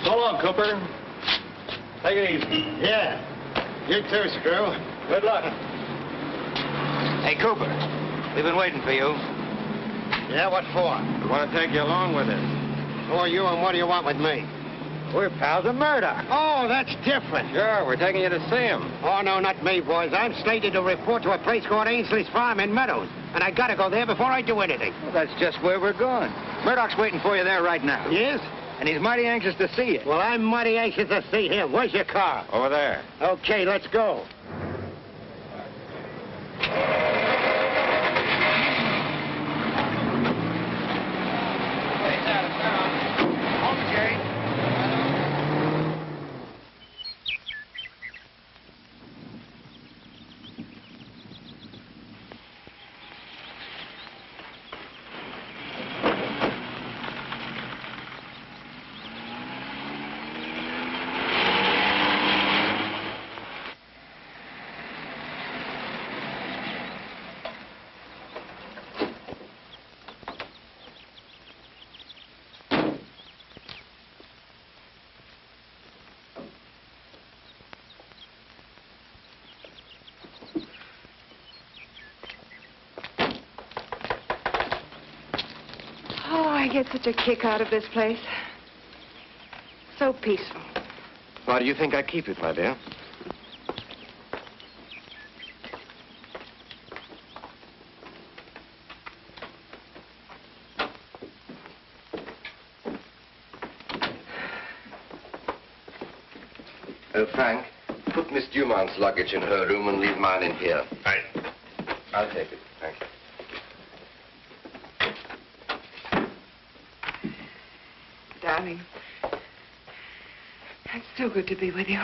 So long, Cooper. Take it easy. Yeah. You too, Screw. Good luck. Hey, Cooper, we've been waiting for you. Yeah, what for? We want to take you along with us. Who are you and what do you want with me? We're pals of Murdoch. Oh, that's different. Sure, we're taking you to see him. Oh, no, not me, boys. I'm slated to report to a place called Ainsley's Farm in Meadows. And I gotta go there before I do anything. Well, that's just where we're going. Murdoch's waiting for you there right now. Yes? And he's mighty anxious to see you. Well, I'm mighty anxious to see him. Where's your car? Over there. Okay, let's go. I get such a kick out of this place. So peaceful. Why do you think I keep it, my dear? Oh, Frank, put Miss Dumont's luggage in her room and leave mine in here. Right. I'll take it. Thank you. Darling, it's so good to be with you.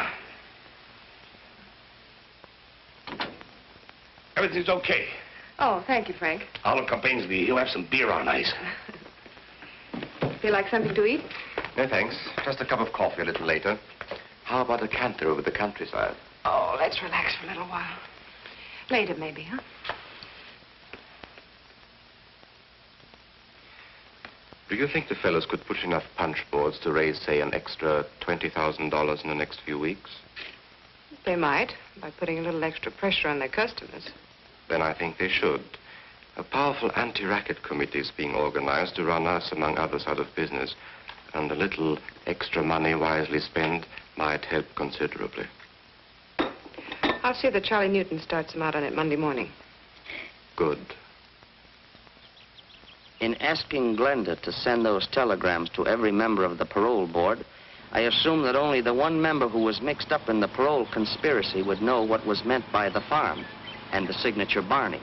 Everything's okay. Oh, thank you, Frank. Arnold complains that he'll have some beer on ice. Feel like something to eat? No, thanks. Just a cup of coffee a little later. How about a canter over the countryside? Oh, let's relax for a little while. Later, maybe, huh? Do you think the fellows could push enough punch boards to raise, say, an extra $20,000 in the next few weeks? They might, by putting a little extra pressure on their customers. Then I think they should. A powerful anti-racket committee is being organized to run us, among others, out of business. And a little extra money wisely spent might help considerably. I'll see that Charlie Newton starts them out on it Monday morning. Good. In asking Glenda to send those telegrams to every member of the parole board, I assumed that only the one member who was mixed up in the parole conspiracy would know what was meant by the farm and the signature Barney.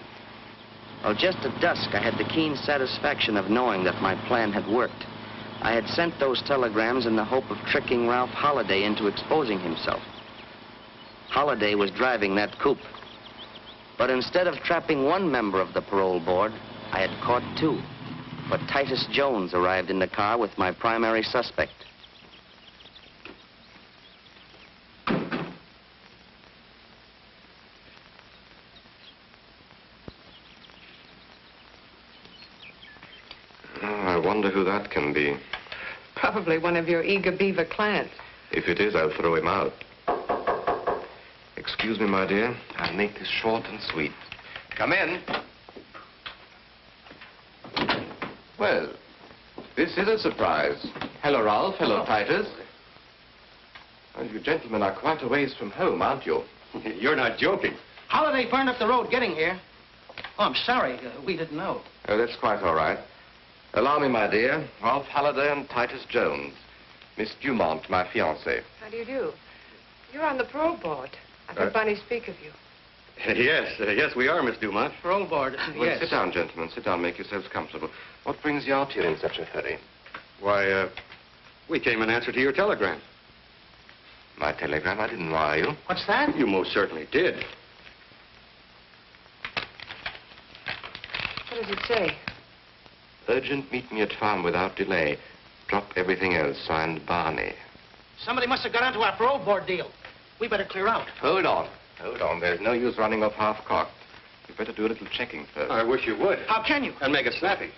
Well, just at dusk, I had the keen satisfaction of knowing that my plan had worked. I had sent those telegrams in the hope of tricking Ralph Holliday into exposing himself. Holliday was driving that coupe. But instead of trapping one member of the parole board, I had caught two. But Titus Jones arrived in the car with my primary suspect. I wonder who that can be. Probably one of your eager beaver clients. If it is, I'll throw him out. Excuse me, my dear. I'll make this short and sweet. Come in. Well, this is a surprise. Hello, Ralph. Hello, Titus. And you gentlemen are quite a ways from home, aren't you? You're not joking. Holiday burned up the road getting here. Oh, I'm sorry. We didn't know. Oh, that's quite all right. Allow me, my dear. Ralph Halliday and Titus Jones. Miss Dumont, my fiancée. How do you do? You're on the parole board. I heard Barney speak of you. Yes, we are, Miss Dumont. Parole board, Well, yes. sit down, gentlemen. Sit down. Make yourselves comfortable. What brings you out here in such a hurry? Why, we came in answer to your telegram. My telegram? I didn't wire you. What's that? You most certainly did. What does it say? Urgent, meet me at farm without delay. Drop everything else. Signed, Barney. Somebody must have got onto our parole board deal. We better clear out. Hold on. There's no use running off half-cocked. You'd better do a little checking first. I wish you would. How can you? And make it snappy.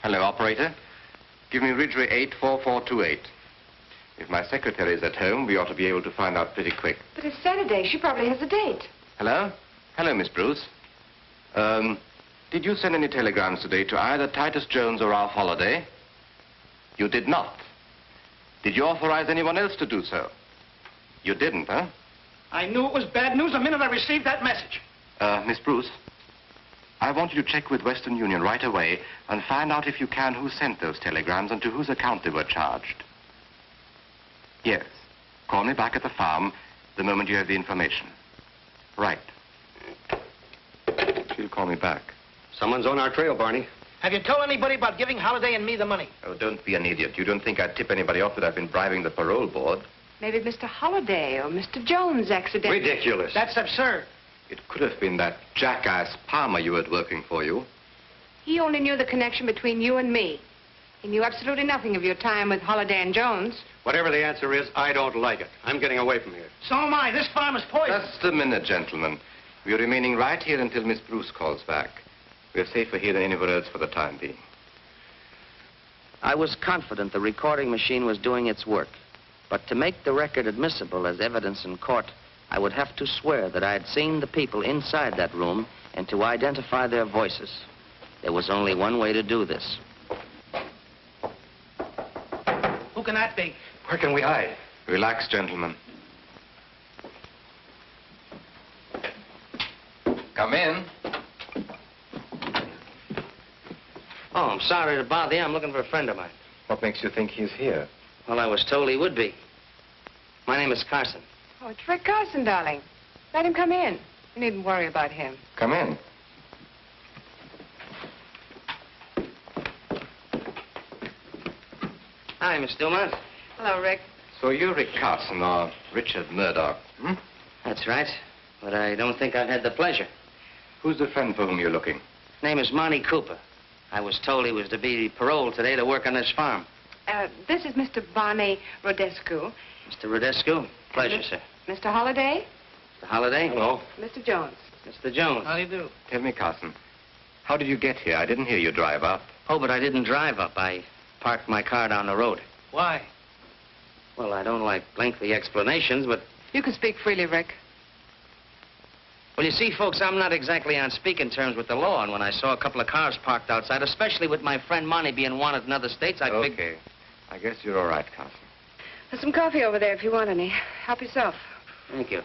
Hello, operator. Give me Ridgeway 84428. If my secretary is at home, we ought to be able to find out pretty quick. But it's Saturday. She probably has a date. Hello? Hello, Miss Bruce. Did you send any telegrams today to either Titus Jones or Ralph Holliday? You did not. Did you authorize anyone else to do so? You didn't, huh? I knew it was bad news the minute I received that message. Miss Bruce, I want you to check with Western Union right away and find out if you can who sent those telegrams and to whose account they were charged. Yes. Call me back at the farm the moment you have the information. Right. She'll call me back. Someone's on our trail, Barney. Have you told anybody about giving Holiday and me the money? Oh, don't be an idiot. You don't think I'd tip anybody off that I've been bribing the parole board? Maybe Mr. Holliday or Mr. Jones accidentally... Ridiculous. That's absurd. It could have been that jackass Palmer you had working for you. He only knew the connection between you and me. He knew absolutely nothing of your time with Holliday and Jones. Whatever the answer is, I don't like it. I'm getting away from here. So am I. This farm is poison. Just a minute, gentlemen. We're remaining right here until Miss Bruce calls back. We're safer here than anywhere else for the time being. I was confident the recording machine was doing its work. But to make the record admissible as evidence in court, I would have to swear that I had seen the people inside that room and to identify their voices. There was only one way to do this. Who can that be? Where can we hide? Relax, gentlemen. Come in. Oh, I'm sorry to bother you. I'm looking for a friend of mine. What makes you think he's here? Well, I was told he would be. My name is Carson. Oh, it's Rick Carson, darling. Let him come in. You needn't worry about him. Come in. Hi, Miss Dumont. Hello, Rick. So you're Rick Carson, or Richard Murdoch, hmm? That's right. But I don't think I've had the pleasure. Who's the friend for whom you're looking? Name is Monty Cooper. I was told he was to be paroled today to work on this farm. This is Mr. Barney Rodescu. Mr. Rodescu, pleasure, sir. Mr. Holliday. Mr. Holliday? Hello. Mr. Jones. Mr. Jones. How do you do? Tell me, Carson, how did you get here? I didn't hear you drive up. Oh, but I didn't drive up. I parked my car down the road. Why? Well, I don't like lengthy explanations, but... You can speak freely, Rick. Well, you see, folks, I'm not exactly on speaking terms with the law, and when I saw a couple of cars parked outside, especially with my friend Monty being wanted in other states, I figured... Okay. I guess you're all right, Carson. There's some coffee over there if you want any. Help yourself. Thank you.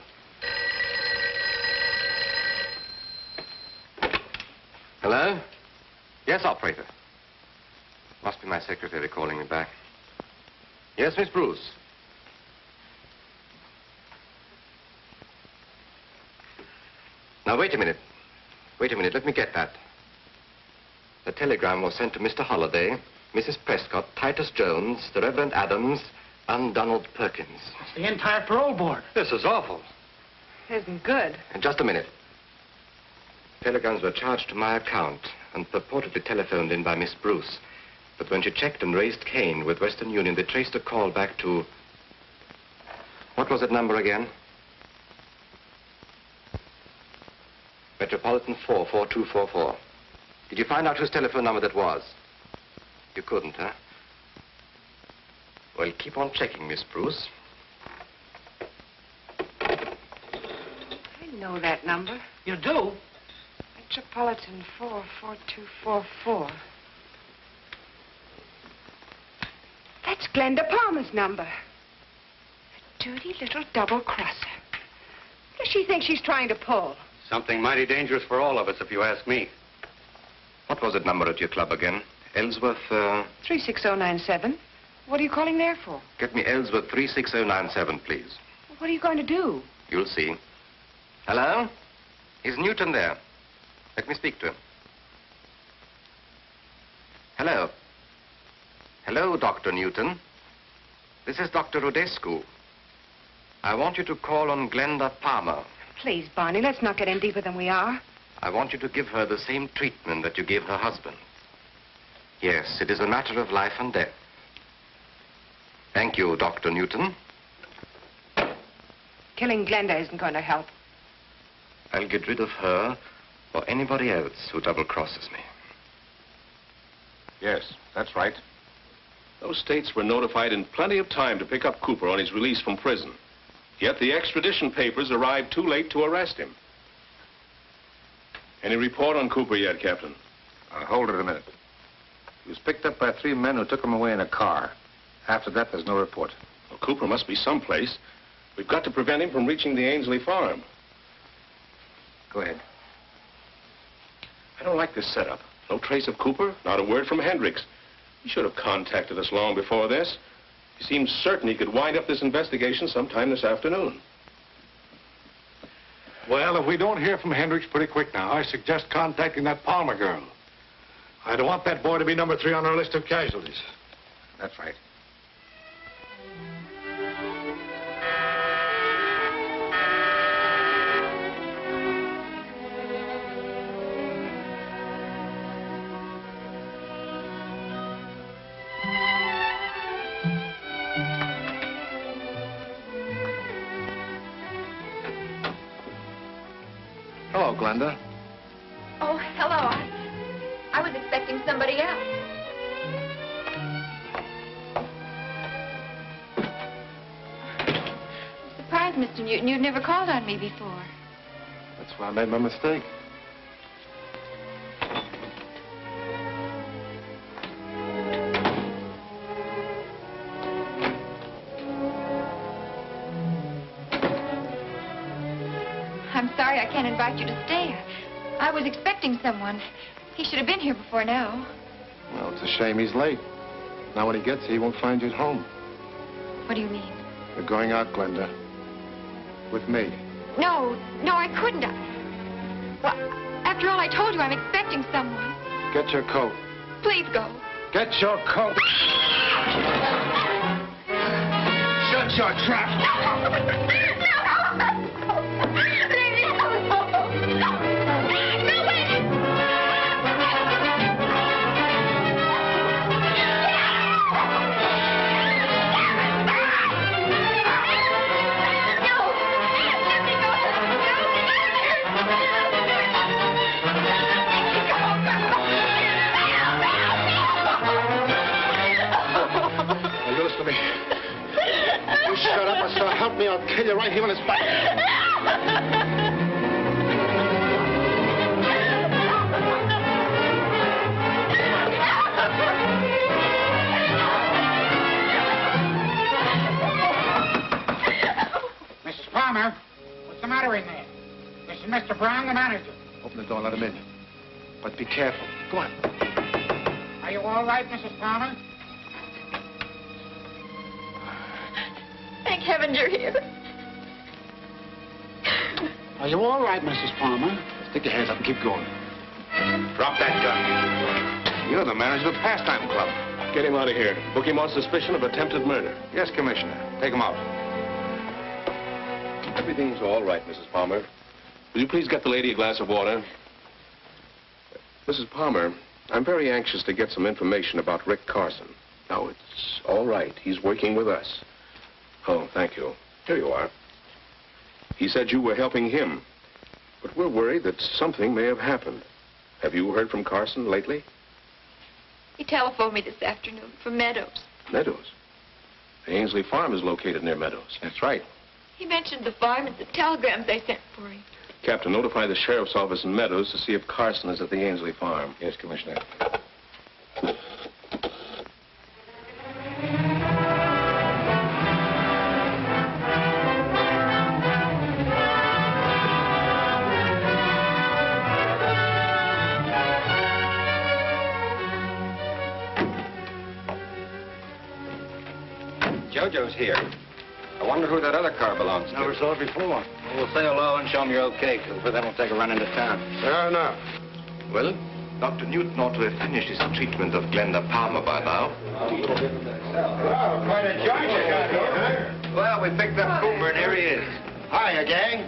Hello? Yes, operator. Must be my secretary calling me back. Yes, Miss Bruce. Now, wait a minute. Wait a minute. Let me get that. The telegram was sent to Mr. Holliday, Mrs. Prescott, Titus Jones, the Reverend Adams, and Donald Perkins. It's the entire parole board. This is awful. Isn't good. And just a minute. Telegrams were charged to my account and purportedly telephoned in by Miss Bruce. But when she checked and raised Kane with Western Union, they traced a call back to... What was that number again? Metropolitan 44244. Did you find out whose telephone number that was? You couldn't, huh? Well, keep on checking, Miss Bruce. I know that number. You do? Metropolitan 44244. That's Glenda Palmer's number. A dirty little double-crosser. What does she think she's trying to pull? Something mighty dangerous for all of us, if you ask me. What was that number at your club again? Ellsworth, 36097. What are you calling there for? Get me Ellsworth 36097, please. What are you going to do? You'll see. Hello? Is Newton there? Let me speak to him. Hello? Hello, Dr. Newton. This is Dr. Rodescu. I want you to call on Glenda Palmer. Please, Barney, let's not get in deeper than we are. I want you to give her the same treatment that you gave her husband. Yes, it is a matter of life and death. Thank you, Dr. Newton. Killing Glenda isn't going to help. I'll get rid of her or anybody else who double-crosses me. Yes, that's right. Those states were notified in plenty of time to pick up Cooper on his release from prison. Yet the extradition papers arrived too late to arrest him. Any report on Cooper yet, Captain? Hold it a minute. He was picked up by 3 men who took him away in a car. After that, there's no report. Well, Cooper must be someplace. We've got to prevent him from reaching the Ainsley farm. Go ahead. I don't like this setup. No trace of Cooper, not a word from Hendricks. He should have contacted us long before this. He seems certain he could wind up this investigation sometime this afternoon. Well, if we don't hear from Hendricks pretty quick now, I suggest contacting that Palmer girl. I don't want that boy to be number 3 on our list of casualties. That's right. Hello, Glenda. Oh, hello. I was expecting somebody else. I'm surprised, Mr. Newton. You've never called on me before. That's why I made my mistake. sorry I can't invite you to stay. I was expecting someone. He should have been here before now. Well, it's a shame he's late. Now when he gets here, he won't find you at home. What do you mean? You're going out, Glenda. With me. No, I couldn't. Well, after all I told you, I'm expecting someone. Get your coat. Please go. Get your coat. Shut your trap. You shut up or so help me, I'll kill you right here on his back. Mrs. Palmer, what's the matter in there? This is Mr. Brown, the manager. Open the door and let him in. But be careful. Go on. Are you all right, Mrs. Palmer? Thank heaven you're here. Are you all right, Mrs. Palmer? Stick your hands up and keep going. Drop that gun. You're the manager of the pastime club. Get him out of here. Book him on suspicion of attempted murder. Yes, Commissioner. Take him out. Everything's all right, Mrs. Palmer. Will you please get the lady a glass of water? Mrs. Palmer, I'm very anxious to get some information about Rick Carson. Now, it's all right. He's working with us. Oh, thank you. Here you are. He said you were helping him, but we're worried that something may have happened. Have you heard from Carson lately? He telephoned me this afternoon from Meadows. Meadows? The Ainsley Farm is located near Meadows. That's right. He mentioned the farm and the telegrams they sent for him. Captain, notify the sheriff's office in Meadows to see if Carson is at the Ainsley Farm. Yes, Commissioner. Jojo's here. I wonder who that other car belongs to. Never saw it before. We'll say hello and show him you're okay, Cooper. Then we'll take a run into town. Fair enough. Well, Dr. Newton ought to have finished his treatment of Glenda Palmer by now. Oh, quite a joint you got here, huh? Well, we picked up Cooper, and here he is. Hiya, gang.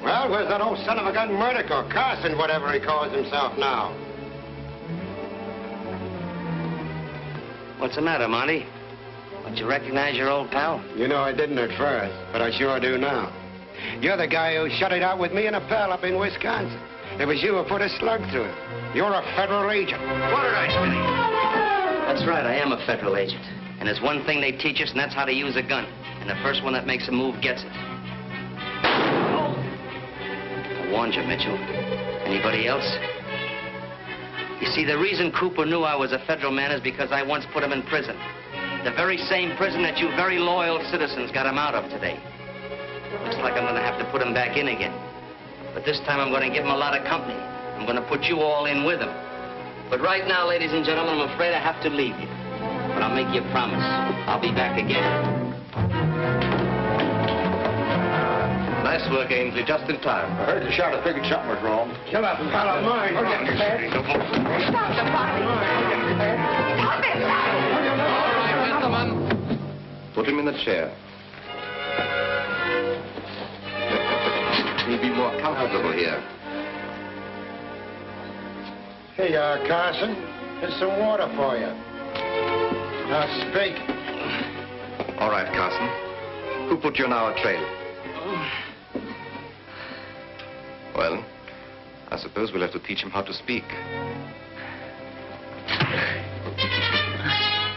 Well, where's that old son of a gun Murdoch, Carson, whatever he calls himself now? What's the matter, Monty? Don't you recognize your old pal? You know, I didn't at first, but I sure do now. You're the guy who shut it out with me and a pal up in Wisconsin. It was you who put a slug through him. You're a federal agent. What did I say? That's right, I am a federal agent. And there's one thing they teach us, and that's how to use a gun. And the first one that makes a move gets it. I warned you, Mitchell. Anybody else? You see, the reason Cooper knew I was a federal man is because I once put him in prison. The very same prison that you very loyal citizens got him out of today. Looks like I'm going to have to put him back in again. But this time I'm going to give him a lot of company. I'm going to put you all in with him. But right now, ladies and gentlemen, I'm afraid I have to leave you. But I'll make you a promise. I'll be back again. Nice work, Ainsley, just in time. I heard the shot. I figured something was wrong. Kill that pal of mine. Stop the party. Stop it. All right, gentlemen. Put him in the chair. He'll be more comfortable here. Here you are, Carson. Here's some water for you. Now speak. All right, Carson. Who put you on our trail? Well, I suppose we'll have to teach him how to speak.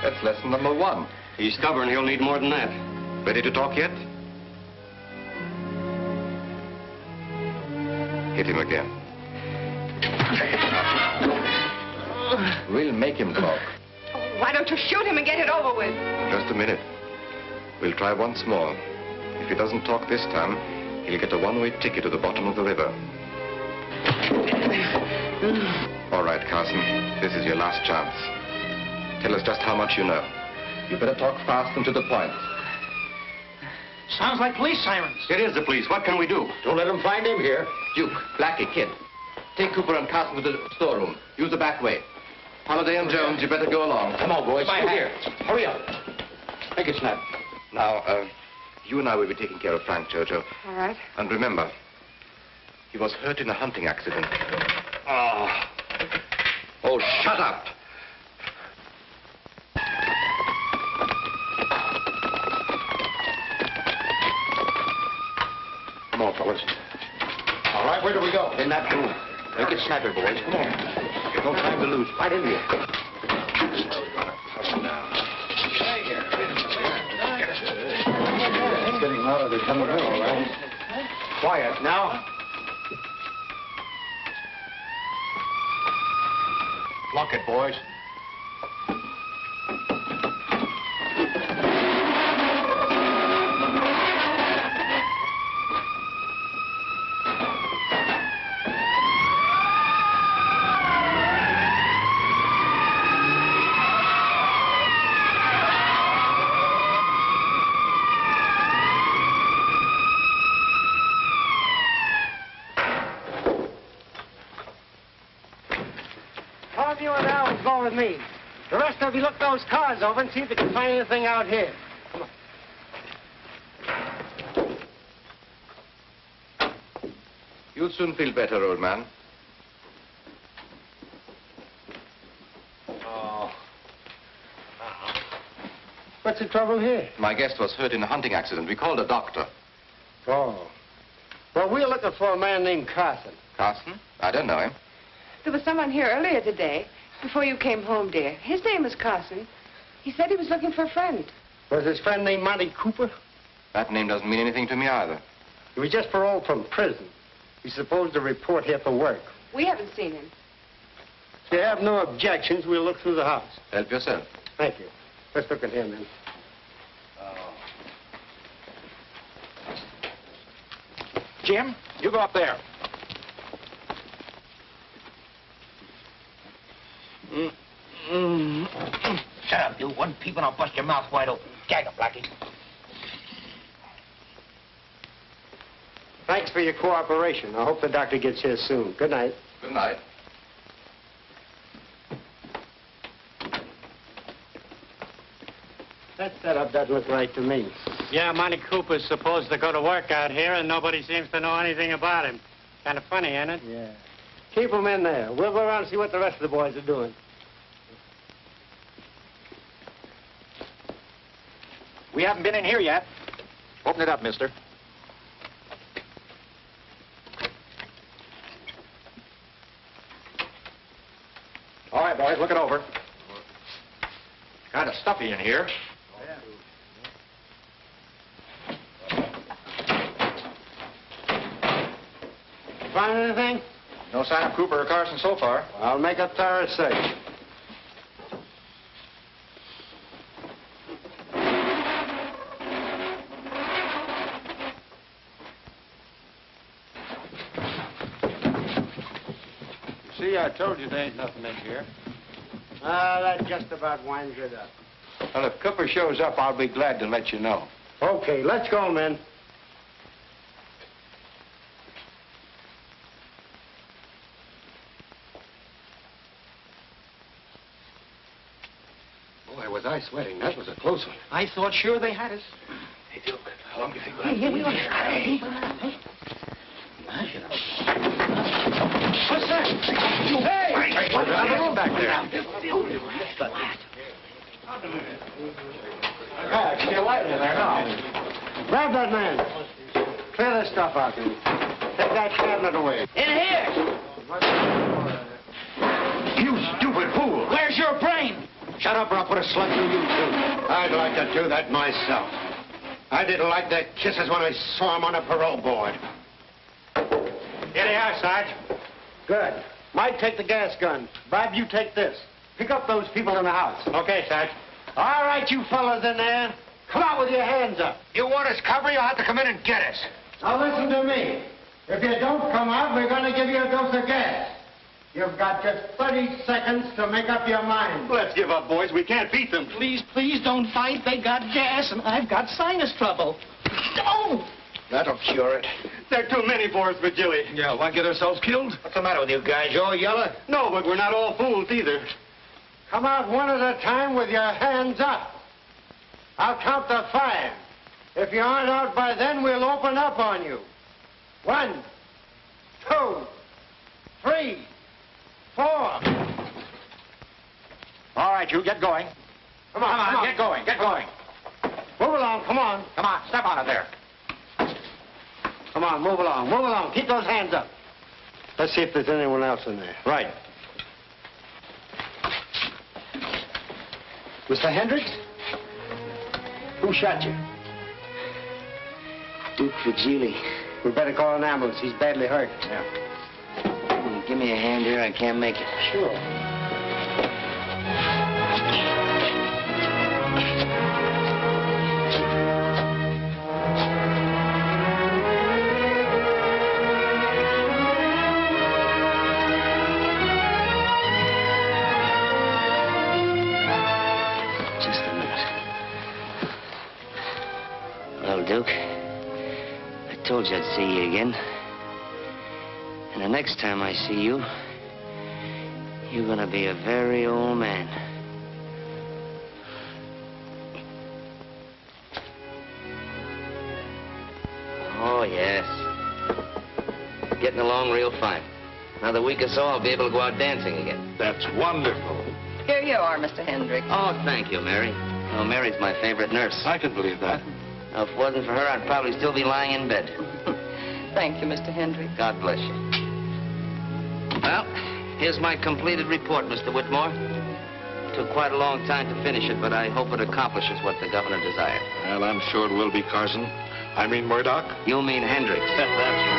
That's lesson number 1. He's stubborn. He'll need more than that. Ready to talk yet? Hit him again. We'll make him talk. Why don't you shoot him and get it over with? Just a minute. We'll try once more. If he doesn't talk this time, he'll get a one-way ticket to the bottom of the river. All right, Carson. This is your last chance. Tell us just how much you know. You better talk fast and to the point. Sounds like police sirens. It is the police. What can we do? Don't let them find him here. Duke, Blackie, Kid. Take Cooper and Carson to the storeroom. Use the back way. Holliday and Jones, you better go along. Come on, boys. My hat. Here. Hurry up. Make it snap. Now, you and I will be taking care of Frank, Jojo. All right. And remember, he was hurt in a hunting accident. Oh, shut up. Come on, fellas. All right, where do we go? In that room. Make it snappy, boys. Come on. No time to lose. Right in here. It's getting louder. They're coming in, all right. Quiet now. Lock it, boys. All of you and Alan go with me. The rest of you look those cars over and see if you can find anything out here. Come on. You'll soon feel better, old man. Oh. What's the trouble here? My guest was hurt in a hunting accident. We called a doctor. Oh. Well, we're looking for a man named Carson. Carson? I don't know him. There was someone here earlier today, before you came home, dear. His name was Carson. He said he was looking for a friend. Was his friend named Monty Cooper? That name doesn't mean anything to me either. He was just paroled from prison. He's supposed to report here for work. We haven't seen him. If you have no objections, we'll look through the house. Help yourself. Thank you. Let's look at him, then. Jim, you go up there. Shut up, you. One peep and I'll bust your mouth wide open. Gag up, Blackie. Thanks for your cooperation. I hope the doctor gets here soon. Good night. Good night. That setup doesn't look right to me. Yeah, Monty Cooper's supposed to go to work out here, and nobody seems to know anything about him. Kind of funny, ain't it? Yeah. Keep him in there. We'll go around and see what the rest of the boys are doing. We haven't been in here yet. Open it up, mister. All right, boys, look it over. Kind of stuffy in here. Find anything? No sign of Cooper or Carson so far. I'll make a thorough search. See, I told you there ain't nothing in here. That just about winds it up. Well, if Cooper shows up, I'll be glad to let you know. Okay, let's go, men. Boy, was I sweating. That was a close one. I thought sure they had us. Hey, Duke, how long do you think Hey, here we are. Hey. What's that? Hey! What's that back there? Yeah, it's still light in there now. Grab that man. Clear this stuff out. Take that cabinet away. In here! You stupid fool! Where's your brain? Shut up or I'll put a slug through you, too. I'd like to do that myself. I didn't like their kisses when I saw them on a parole board. Here they are, Sarge. Good. Mike, take the gas gun. Bob, you take this. Pick up those people in the house. Okay, Sarge. All right, you fellas in there. Come out with your hands up. You want us cover, you'll have to come in and get us. Now listen to me. If you don't come out, we're going to give you a dose of gas. You've got just 30 seconds to make up your mind. Let's give up, boys. We can't beat them. Please, please don't fight. They got gas, and I've got sinus trouble. Oh! That'll cure it. There are too many for us, Virgilio. Yeah, why get ourselves killed? What's the matter with you guys? You all yellow? No, but we're not all fools either. Come out one at a time with your hands up. I'll count to 5. If you aren't out by then, we'll open up on you. 1, 2, 3, 4. All right, you get going. Come on, Get going, get going. Move along, come on. Come on, step on it there. Come on, move along, move along. Keep those hands up. Let's see if there's anyone else in there. Right. Mr. Hendricks? Who shot you? Duke Vigili. We better call an ambulance. He's badly hurt. Yeah. Give me a hand here. I can't make it. Sure. Just a minute. Well, Duke, I told you I'd see you again. And the next time I see you, you're gonna be a very old man. Oh, yes. Getting along real fine. Another week or so, I'll be able to go out dancing again. That's wonderful. Here you are, Mr. Hendricks. Oh, thank you, Mary. Oh, Mary's my favorite nurse. I can believe that. Now, if it wasn't for her, I'd probably still be lying in bed. Thank you, Mr. Hendricks. God bless you. Well, here's my completed report, Mr. Whitmore. Took quite a long time to finish it, but I hope it accomplishes what the governor desired. Well, I'm sure it will be, Carson. I mean Murdoch. You mean Hendricks. That's right.